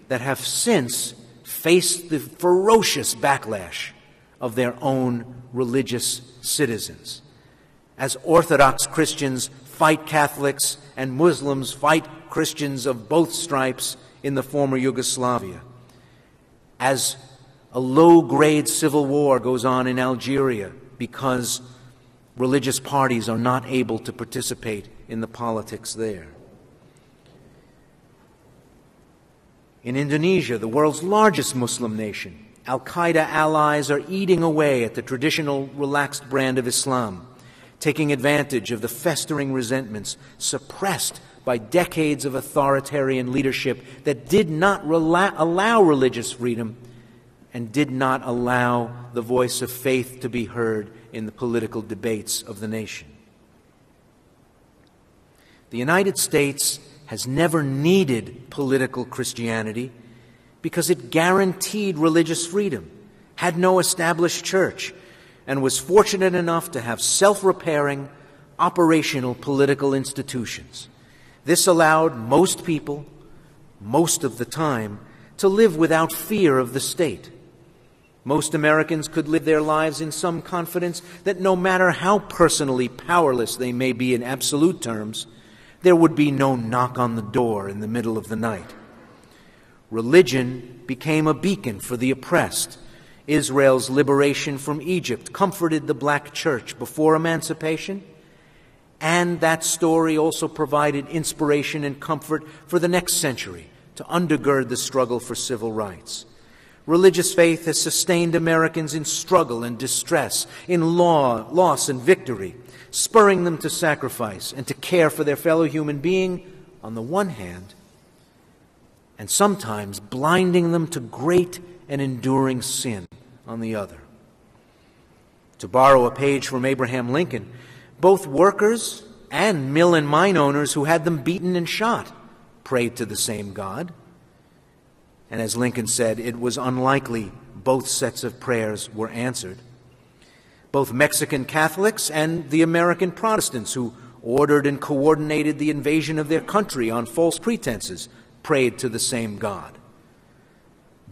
Speaker 1: that have since faced the ferocious backlash of their own religious citizens. As Orthodox Christians fight Catholics and Muslims fight Christians of both stripes in the former Yugoslavia. As a low-grade civil war goes on in Algeria because religious parties are not able to participate in the politics there. In Indonesia, the world's largest Muslim nation, Al-Qaeda allies are eating away at the traditional relaxed brand of Islam, taking advantage of the festering resentments suppressed by decades of authoritarian leadership that did not allow religious freedom and did not allow the voice of faith to be heard in the political debates of the nation. The United States has never needed political Christianity because it guaranteed religious freedom, had no established church, and was fortunate enough to have self-repairing, operational political institutions. This allowed most people, most of the time, to live without fear of the state. Most Americans could live their lives in some confidence that no matter how personally powerless they may be in absolute terms, there would be no knock on the door in the middle of the night. Religion became a beacon for the oppressed. Israel's liberation from Egypt comforted the black church before emancipation, and that story also provided inspiration and comfort for the next century to undergird the struggle for civil rights. Religious faith has sustained Americans in struggle and distress, in loss and victory, spurring them to sacrifice and to care for their fellow human being on the one hand, and sometimes blinding them to great and enduring sin on the other. To borrow a page from Abraham Lincoln, both workers and mill and mine owners who had them beaten and shot prayed to the same God. And as Lincoln said, it was unlikely both sets of prayers were answered. Both Mexican Catholics and the American Protestants who ordered and coordinated the invasion of their country on false pretenses prayed to the same God.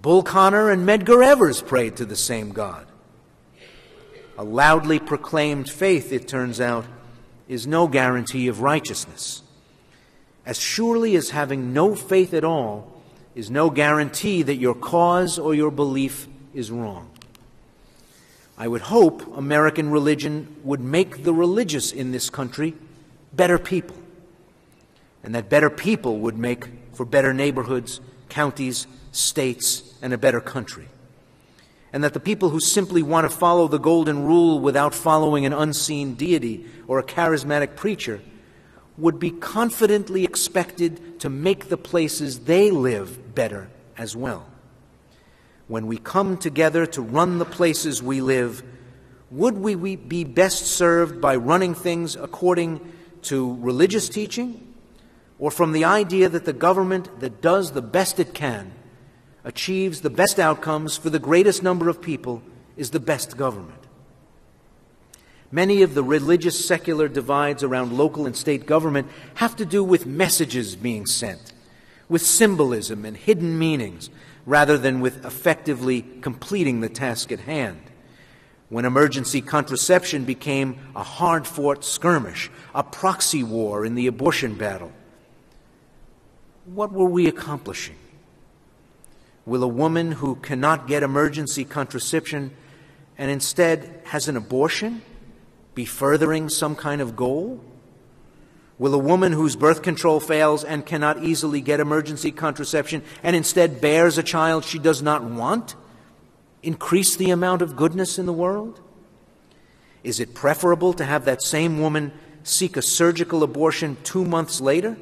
Speaker 1: Bull Connor and Medgar Evers prayed to the same God. A loudly proclaimed faith, it turns out, is no guarantee of righteousness. As surely as having no faith at all is no guarantee that your cause or your belief is wrong. I would hope American religion would make the religious in this country better people, and that better people would make for better neighborhoods, counties, states, and a better country. And that the people who simply want to follow the golden rule without following an unseen deity or a charismatic preacher would be confidently expected to make the places they live better as well. When we come together to run the places we live, would we be best served by running things according to religious teaching, or from the idea that the government that does the best it can, achieves the best outcomes for the greatest number of people, is the best government? Many of the religious-secular divides around local and state government have to do with messages being sent, with symbolism and hidden meanings, rather than with effectively completing the task at hand. When emergency contraception became a hard-fought skirmish, a proxy war in the abortion battle, what were we accomplishing? Will a woman who cannot get emergency contraception and instead has an abortion be furthering some kind of goal? Will a woman whose birth control fails and cannot easily get emergency contraception and instead bears a child she does not want increase the amount of goodness in the world? Is it preferable to have that same woman seek a surgical abortion 2 months later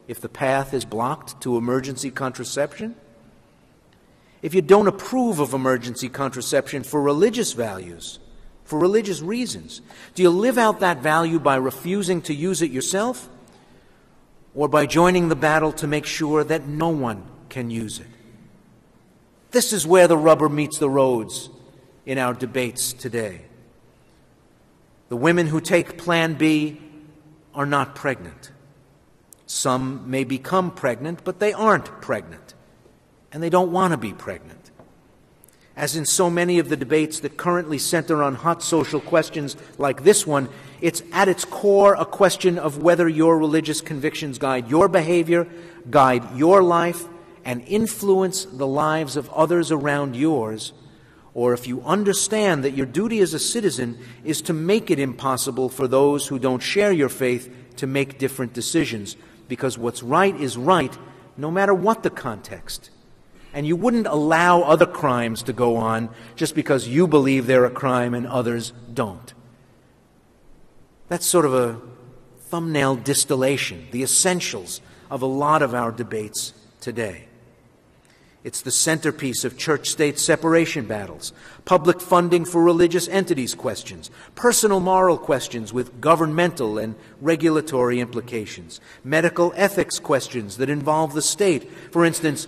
Speaker 1: if the path is blocked to emergency contraception? If you don't approve of emergency contraception for religious values, for religious reasons, do you live out that value by refusing to use it yourself, or by joining the battle to make sure that no one can use it? This is where the rubber meets the roads in our debates today. The women who take Plan B are not pregnant. Some may become pregnant, but they aren't pregnant, and they don't want to be pregnant. As in so many of the debates that currently center on hot social questions like this one, it's at its core a question of whether your religious convictions guide your behavior, guide your life, and influence the lives of others around yours, or if you understand that your duty as a citizen is to make it impossible for those who don't share your faith to make different decisions, because what's right is right no matter what the context. And you wouldn't allow other crimes to go on just because you believe they're a crime and others don't. That's sort of a thumbnail distillation, the essentials of a lot of our debates today. It's the centerpiece of church-state separation battles, public funding for religious entities questions, personal moral questions with governmental and regulatory implications, medical ethics questions that involve the state. For instance,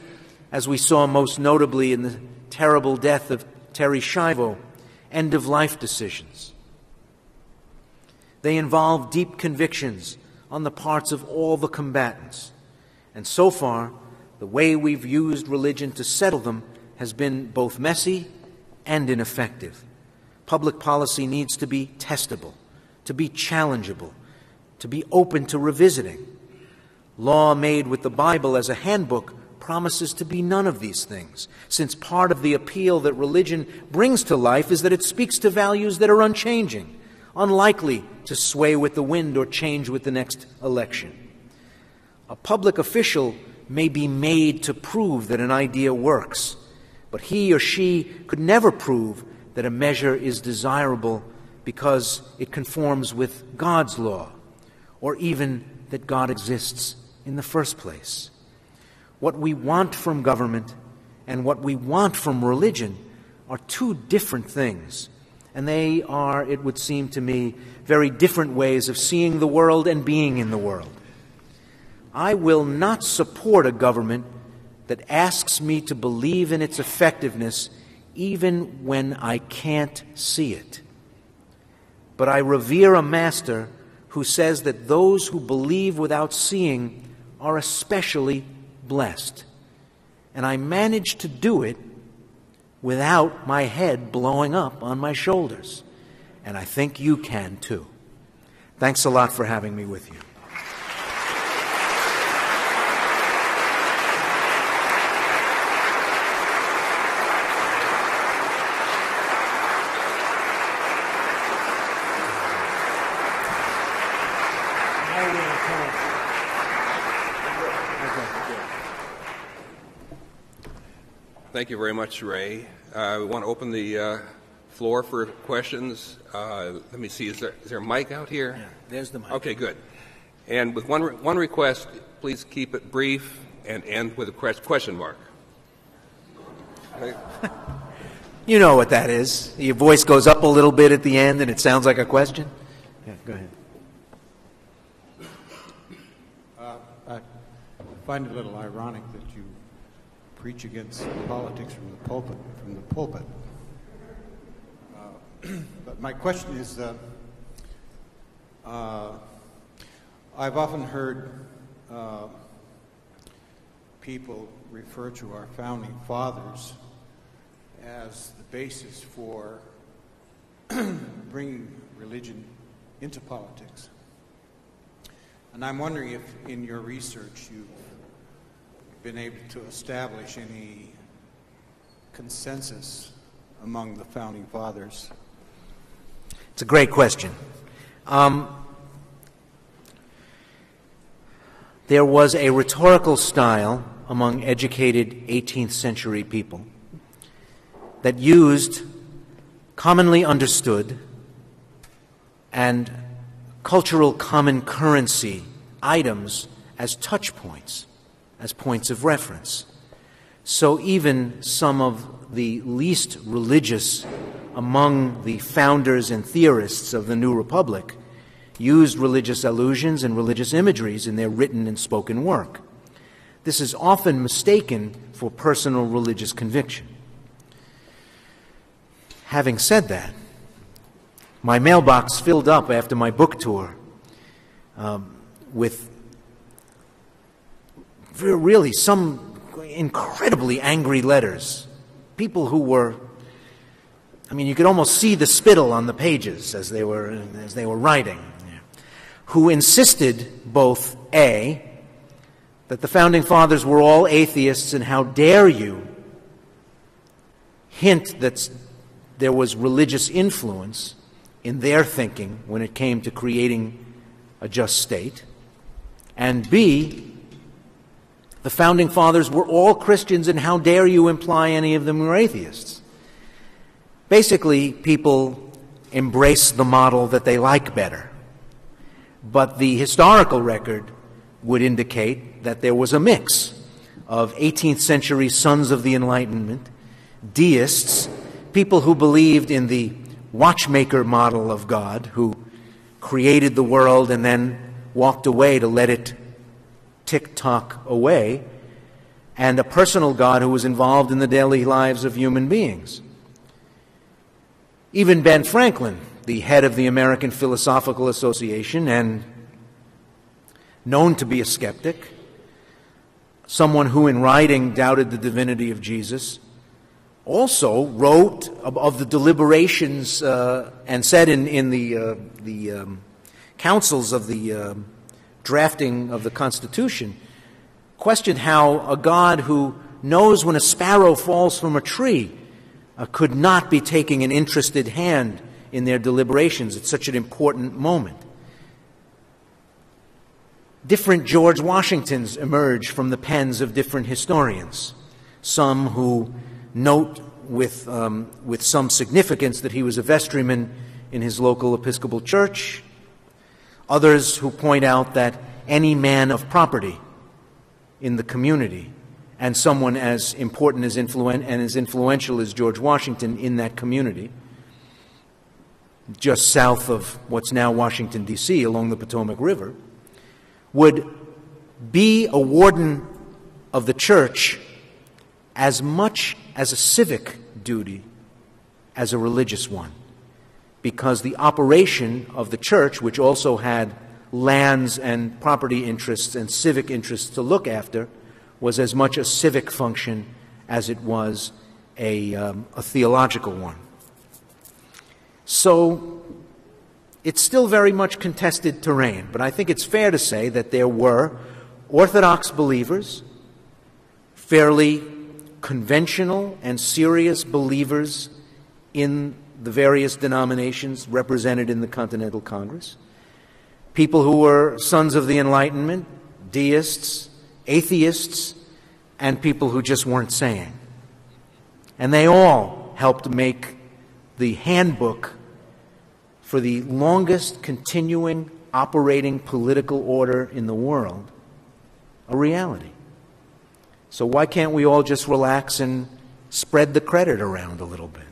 Speaker 1: as we saw most notably in the terrible death of Terry Schiavo, end-of-life decisions. They involve deep convictions on the parts of all the combatants. And so far, the way we've used religion to settle them has been both messy and ineffective. Public policy needs to be testable, to be challengeable, to be open to revisiting. Law made with the Bible as a handbook promises to be none of these things, since part of the appeal that religion brings to life is that it speaks to values that are unchanging, unlikely to sway with the wind or change with the next election. A public official may be made to prove that an idea works, but he or she could never prove that a measure is desirable because it conforms with God's law, or even that God exists in the first place. What we want from government and what we want from religion are two different things, and they are, it would seem to me, very different ways of seeing the world and being in the world. I will not support a government that asks me to believe in its effectiveness even when I can't see it. But I revere a master who says that those who believe without seeing are especially blessed. And I managed to do it without my head blowing up on my shoulders. And I think you can too. Thanks a lot for having me with you.
Speaker 2: Thank you very much, Ray. We want to open the floor for questions. Let me see, is there a mic out here?
Speaker 1: Yeah, there's the mic.
Speaker 2: Okay, good. And with one request, please keep it brief and end with a question mark. Okay.
Speaker 1: You know what that is. Your voice goes up a little bit at the end and it sounds like a question. Yeah, go ahead.
Speaker 3: I find it a little ironic that you preach against politics from the pulpit. But my question is, I've often heard people refer to our founding fathers as the basis for bringing religion into politics. And I'm wondering if in your research you've been able to establish any consensus among the founding fathers.
Speaker 1: It's a great question. There was a rhetorical style among educated 18th century people that used commonly understood and cultural common currency items as touch points, as points of reference. So even some of the least religious among the founders and theorists of the New Republic used religious allusions and religious imageries in their written and spoken work. This is often mistaken for personal religious conviction. Having said that, my mailbox filled up after my book tour with really some incredibly angry letters. People who were, I mean, you could almost see the spittle on the pages as they were writing, who insisted both, A, that the Founding Fathers were all atheists, and how dare you hint that there was religious influence in their thinking when it came to creating a just state, and B, the Founding Fathers were all Christians, and how dare you imply any of them were atheists. Basically, people embrace the model that they like better. But the historical record would indicate that there was a mix of 18th century sons of the Enlightenment, deists, people who believed in the watchmaker model of God, who created the world and then walked away to let it tick-tock away, and a personal God who was involved in the daily lives of human beings. Even Ben Franklin, the head of the American Philosophical Association and known to be a skeptic, someone who in writing doubted the divinity of Jesus, also wrote of the deliberations and said in the councils of the drafting of the Constitution, questioned how a God who knows when a sparrow falls from a tree could not be taking an interested hand in their deliberations at such an important moment. Different George Washingtons emerge from the pens of different historians, some who note with some significance that he was a vestryman in his local Episcopal church, others who point out that any man of property in the community, and someone as important as as influential as George Washington in that community, just south of what's now Washington, D.C., along the Potomac River, would be a warden of the church as much as a civic duty as a religious one, because the operation of the church, which also had lands and property interests and civic interests to look after, was as much a civic function as it was a theological one. So it's still very much contested terrain, but I think it's fair to say that there were Orthodox believers, fairly conventional and serious believers in the various denominations represented in the Continental Congress, people who were sons of the Enlightenment, deists, atheists, and people who just weren't saying. And they all helped make the handbook for the longest continuing operating political order in the world a reality. So why can't we all just relax and spread the credit around a little bit?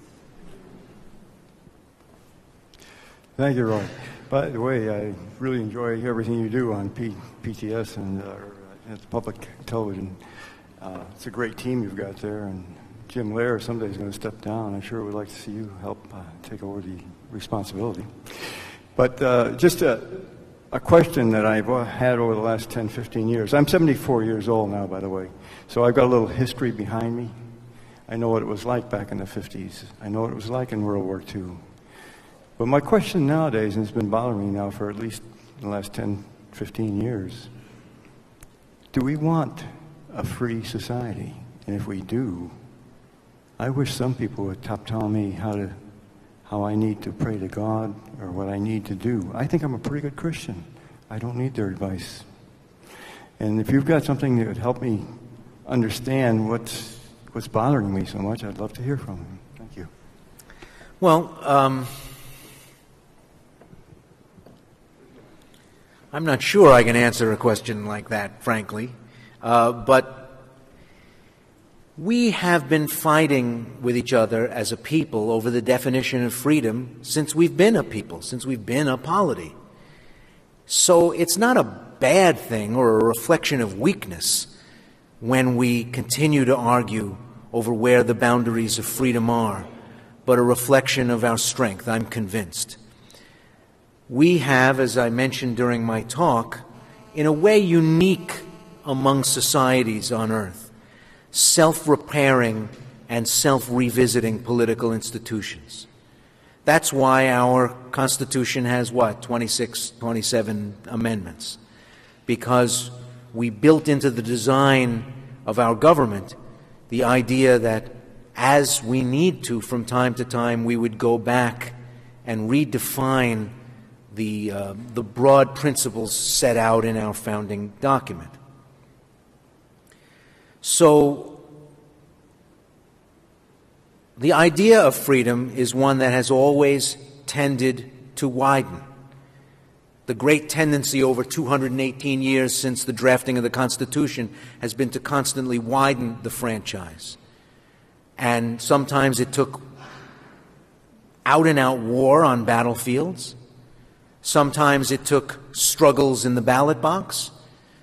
Speaker 4: Thank you, Roy. By the way, I really enjoy everything you do on PTS and public television. It's a great team you've got there, and Jim Lair someday is going to step down. I'm sure we'd like to see you help take over the responsibility. But just a question that I've had over the last 10, 15 years. I'm 74 years old now, by the way, so I've got a little history behind me. I know what it was like back in the 50s. I know what it was like in World War II. But my question nowadays, and it's been bothering me now for at least the last 10, 15 years, do we want a free society? And if we do, I wish some people would stop telling me how I need to pray to God or what I need to do. I think I'm a pretty good Christian. I don't need their advice. And if you've got something that would help me understand what's bothering me so much, I'd love to hear from you. Thank you.
Speaker 1: Well, I'm not sure I can answer a question like that, frankly. But we have been fighting with each other as a people over the definition of freedom since we've been a people, since we've been a polity. So it's not a bad thing or a reflection of weakness when we continue to argue over where the boundaries of freedom are, but a reflection of our strength, I'm convinced. We have, as I mentioned during my talk, in a way unique among societies on earth, self-repairing and self-revisiting political institutions. That's why our Constitution has, 26, 27 amendments, because we built into the design of our government the idea that as we need to from time to time, we would go back and redefine the broad principles set out in our founding document. So the idea of freedom is one that has always tended to widen. The great tendency over 218 years since the drafting of the Constitution has been to constantly widen the franchise. And sometimes it took out-and-out war on battlefields. Sometimes it took struggles in the ballot box.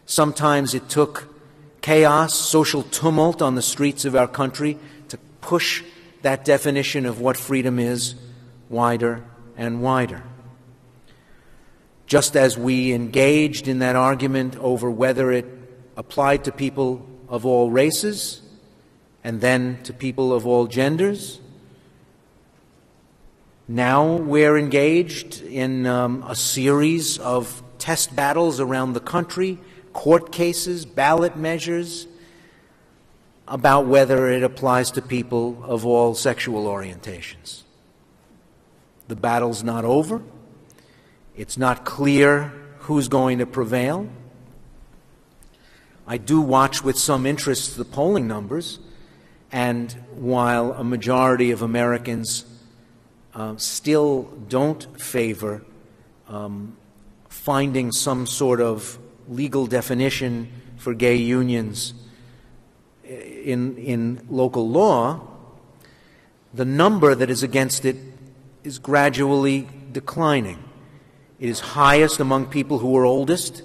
Speaker 1: Sometimes it took chaos, social tumult on the streets of our country to push that definition of what freedom is wider and wider. Just as we engaged in that argument over whether it applied to people of all races and then to people of all genders, now we're engaged in a series of test battles around the country, court cases, ballot measures, about whether it applies to people of all sexual orientations. The battle's not over. It's not clear who's going to prevail. I do watch with some interest the polling numbers, and while a majority of Americans still don't favor finding some sort of legal definition for gay unions in local law, the number that is against it is gradually declining. It is highest among people who are oldest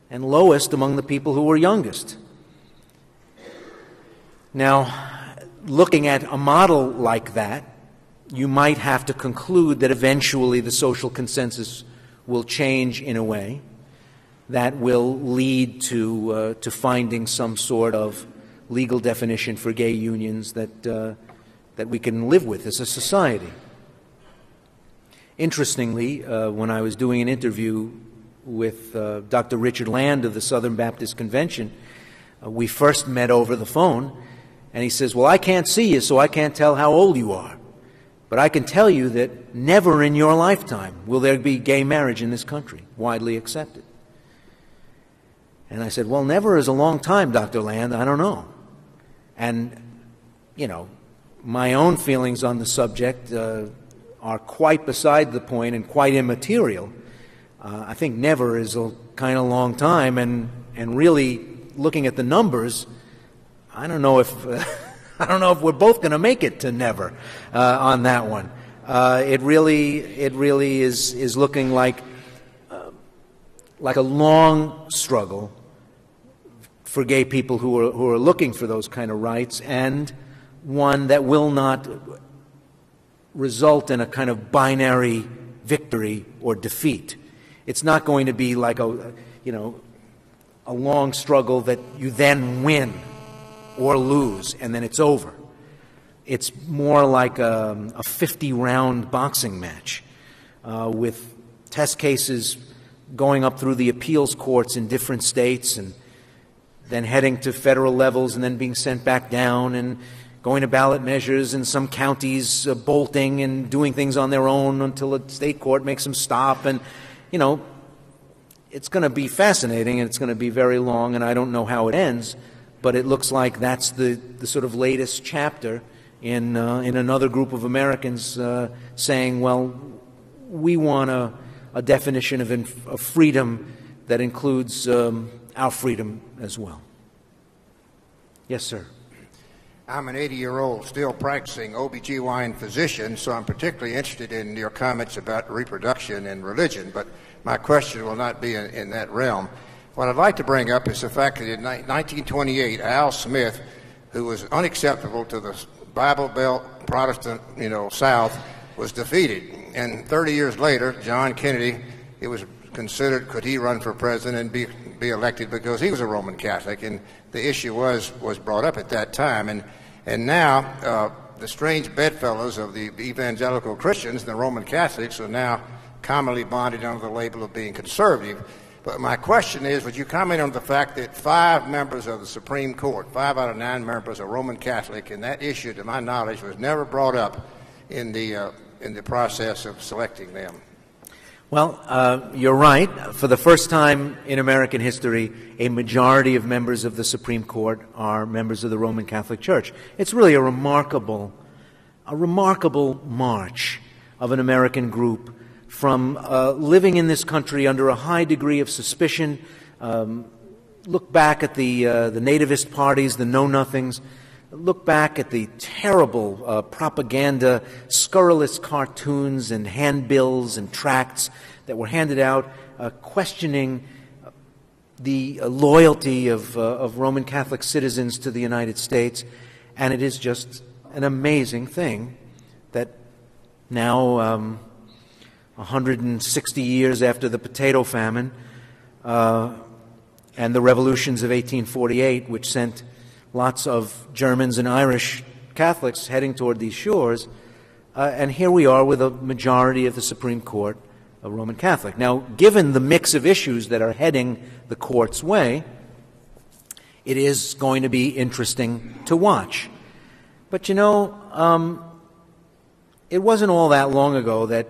Speaker 1: and lowest among the people who are youngest. Now, looking at a model like that, you might have to conclude that eventually the social consensus will change in a way that will lead to finding some sort of legal definition for gay unions that we can live with as a society. Interestingly, when I was doing an interview with Dr. Richard Land of the Southern Baptist Convention, we first met over the phone, and he says, "Well, I can't see you, so I can't tell how old you are. But I can tell you that never in your lifetime will there be gay marriage in this country, widely accepted." And I said, "Well, never is a long time, Dr. Land. I don't know." And, you know, my own feelings on the subject are quite beside the point and quite immaterial. I think never is a kind of long time, and really looking at the numbers, I don't know if we're both going to make it to never on that one. It really is looking like a long struggle for gay people who are looking for those kind of rights, and one that will not result in a kind of binary victory or defeat. It's not going to be like a long struggle that you then win or lose and then it's over. It's more like a 50-round boxing match with test cases going up through the appeals courts in different states and then heading to federal levels and then being sent back down and going to ballot measures and some counties bolting and doing things on their own until a state court makes them stop. And, it's going to be fascinating and it's going to be very long, and I don't know how it ends, but it looks like that's the sort of latest chapter in another group of Americans saying, well, we want a definition of freedom that includes our freedom as well. Yes, sir.
Speaker 5: I'm an 80-year-old still practicing OBGYN physician, so I'm particularly interested in your comments about reproduction and religion, but my question will not be in that realm. What I'd like to bring up is the fact that in 1928, Al Smith, who was unacceptable to the Bible Belt Protestant, South, was defeated. And 30 years later, John Kennedy, it was considered, could he run for president and be elected because he was a Roman Catholic, and the issue was brought up at that time. And now the strange bedfellows of the evangelical Christians and the Roman Catholics are now commonly bonded under the label of being conservative. But my question is, would you comment on the fact that 5 members of the Supreme Court, 5 out of 9 members are Roman Catholic, and that issue, to my knowledge, was never brought up in the process of selecting them?
Speaker 1: Well, you're right. For the first time in American history, a majority of members of the Supreme Court are members of the Roman Catholic Church. It's really a remarkable march of an American group from living in this country under a high degree of suspicion. Look back at the nativist parties, the know-nothings. Look back at the terrible propaganda, scurrilous cartoons and handbills and tracts that were handed out questioning the loyalty of Roman Catholic citizens to the United States. And it is just an amazing thing that now, 160 years after the potato famine and the revolutions of 1848, which sent lots of Germans and Irish Catholics heading toward these shores, and here we are with a majority of the Supreme Court a Roman Catholic. Now, given the mix of issues that are heading the court's way, it is going to be interesting to watch. But it wasn't all that long ago that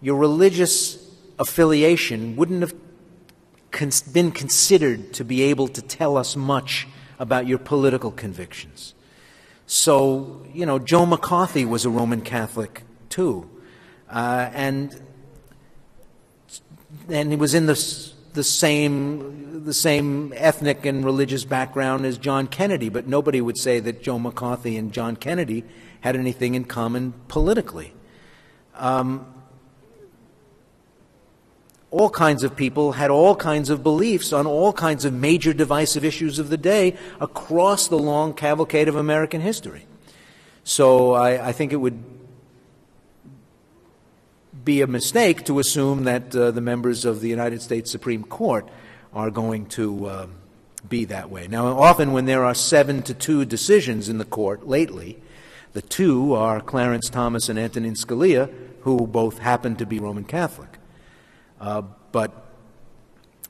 Speaker 1: your religious affiliation wouldn't have been considered to be able to tell us much about your political convictions. So, Joe McCarthy was a Roman Catholic too, and he was in the same ethnic and religious background as John Kennedy, but nobody would say that Joe McCarthy and John Kennedy had anything in common politically. All kinds of people had all kinds of beliefs on all kinds of major divisive issues of the day across the long cavalcade of American history. So I think it would be a mistake to assume that the members of the United States Supreme Court are going to be that way. Now, often when there are 7-2 decisions in the court lately, the 2 are Clarence Thomas and Antonin Scalia, who both happen to be Roman Catholic. But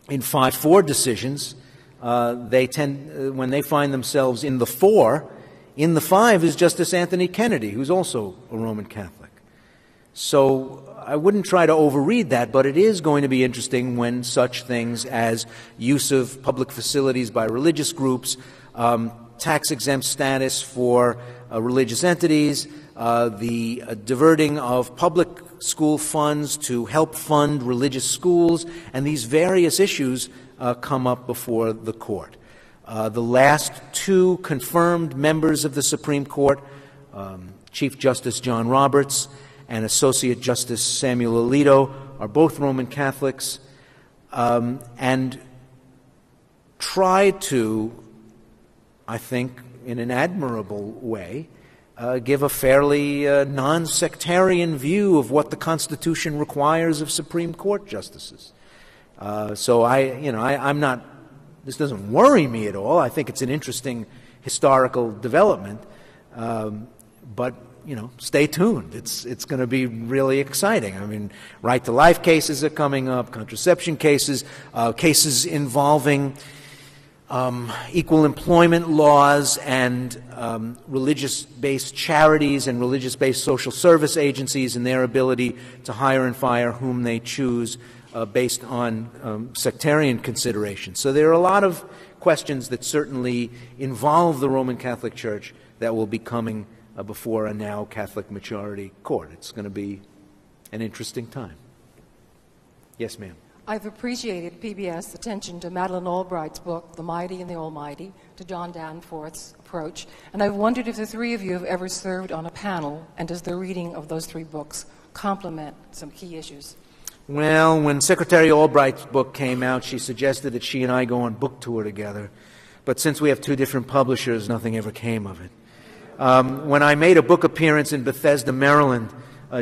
Speaker 1: in 5-4 decisions, they tend, when they find themselves in the 4, in the 5 is Justice Anthony Kennedy, who's also a Roman Catholic. So I wouldn't try to overread that, but it is going to be interesting when such things as use of public facilities by religious groups, tax-exempt status for religious entities, the diverting of public school funds to help fund religious schools, and these various issues come up before the court. The last 2 confirmed members of the Supreme Court, Chief Justice John Roberts and Associate Justice Samuel Alito, are both Roman Catholics, and try to, I think, in an admirable way, give a fairly non-sectarian view of what the Constitution requires of Supreme Court justices. So I'm not. This doesn't worry me at all. I think it's an interesting historical development, but stay tuned. It's going to be really exciting. I mean, right-to-life cases are coming up, contraception cases, cases involving equal employment laws and religious-based charities and religious-based social service agencies and their ability to hire and fire whom they choose based on sectarian considerations. So there are a lot of questions that certainly involve the Roman Catholic Church that will be coming before a now Catholic majority court. It's going to be an interesting time. Yes, ma'am.
Speaker 6: I've appreciated PBS' attention to Madeleine Albright's book, The Mighty and the Almighty, to John Danforth's approach, and I've wondered if the three of you have ever served on a panel, and does the reading of those three books complement some key issues?
Speaker 1: Well, when Secretary Albright's book came out, she suggested that she and I go on book tour together, but since we have two different publishers, nothing ever came of it. When I made a book appearance in Bethesda, Maryland,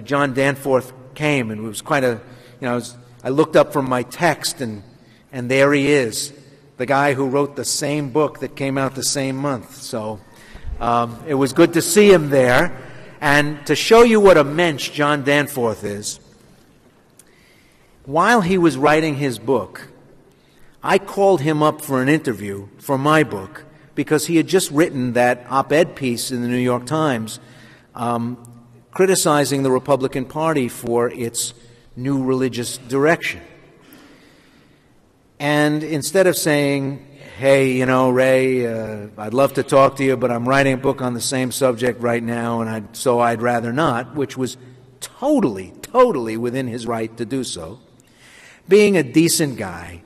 Speaker 1: John Danforth came, and it was quite a, I looked up from my text, and there he is, the guy who wrote the same book that came out the same month. So it was good to see him there. And to show you what a mensch John Danforth is, while he was writing his book, I called him up for an interview for my book because he had just written that op-ed piece in the New York Times criticizing the Republican Party for its new religious direction. And instead of saying, hey, Ray, I'd love to talk to you, but I'm writing a book on the same subject right now, and so I'd rather not, which was totally within his right to do so. Being a decent guy,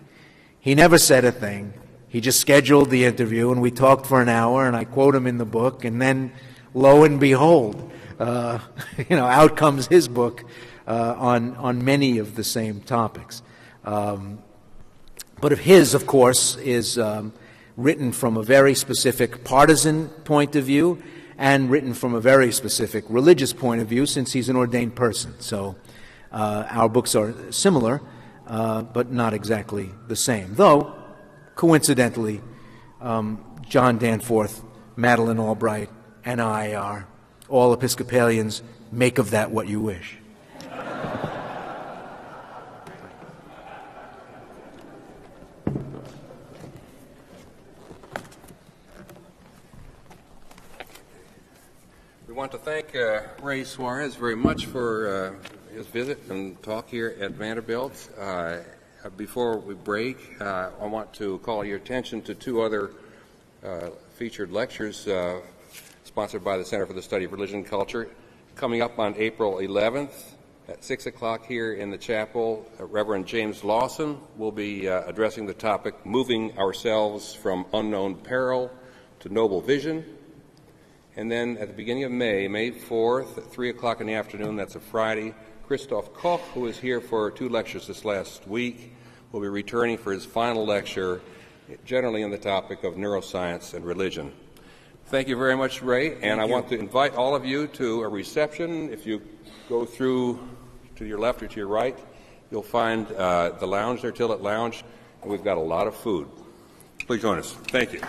Speaker 1: he never said a thing. He just scheduled the interview, and we talked for an hour, and I quote him in the book, and then, lo and behold, out comes his book on many of the same topics. But his, of course, is written from a very specific partisan point of view and written from a very specific religious point of view, since he's an ordained person. So our books are similar, but not exactly the same. Though, coincidentally, John Danforth, Madeleine Albright, and I are all Episcopalians. Make of that what you wish.
Speaker 2: We want to thank Ray Suarez very much for his visit and talk here at Vanderbilt. Before we break, I want to call your attention to two other featured lectures sponsored by the Center for the Study of Religion and Culture. Coming up on April 11th at 6 o'clock here in the chapel, Reverend James Lawson will be addressing the topic, Moving Ourselves from Unknown Peril to Noble Vision. And then at the beginning of May, May 4th, at 3 o'clock in the afternoon, that's a Friday, Christoph Koch, who was here for two lectures this last week, will be returning for his final lecture, generally on the topic of neuroscience and religion. Thank you very much, Ray, and I want to invite all of you to a reception. If you go through to your left or to your right, you'll find the lounge there, Tillet Lounge, and we've got a lot of food. Please join us. Thank you.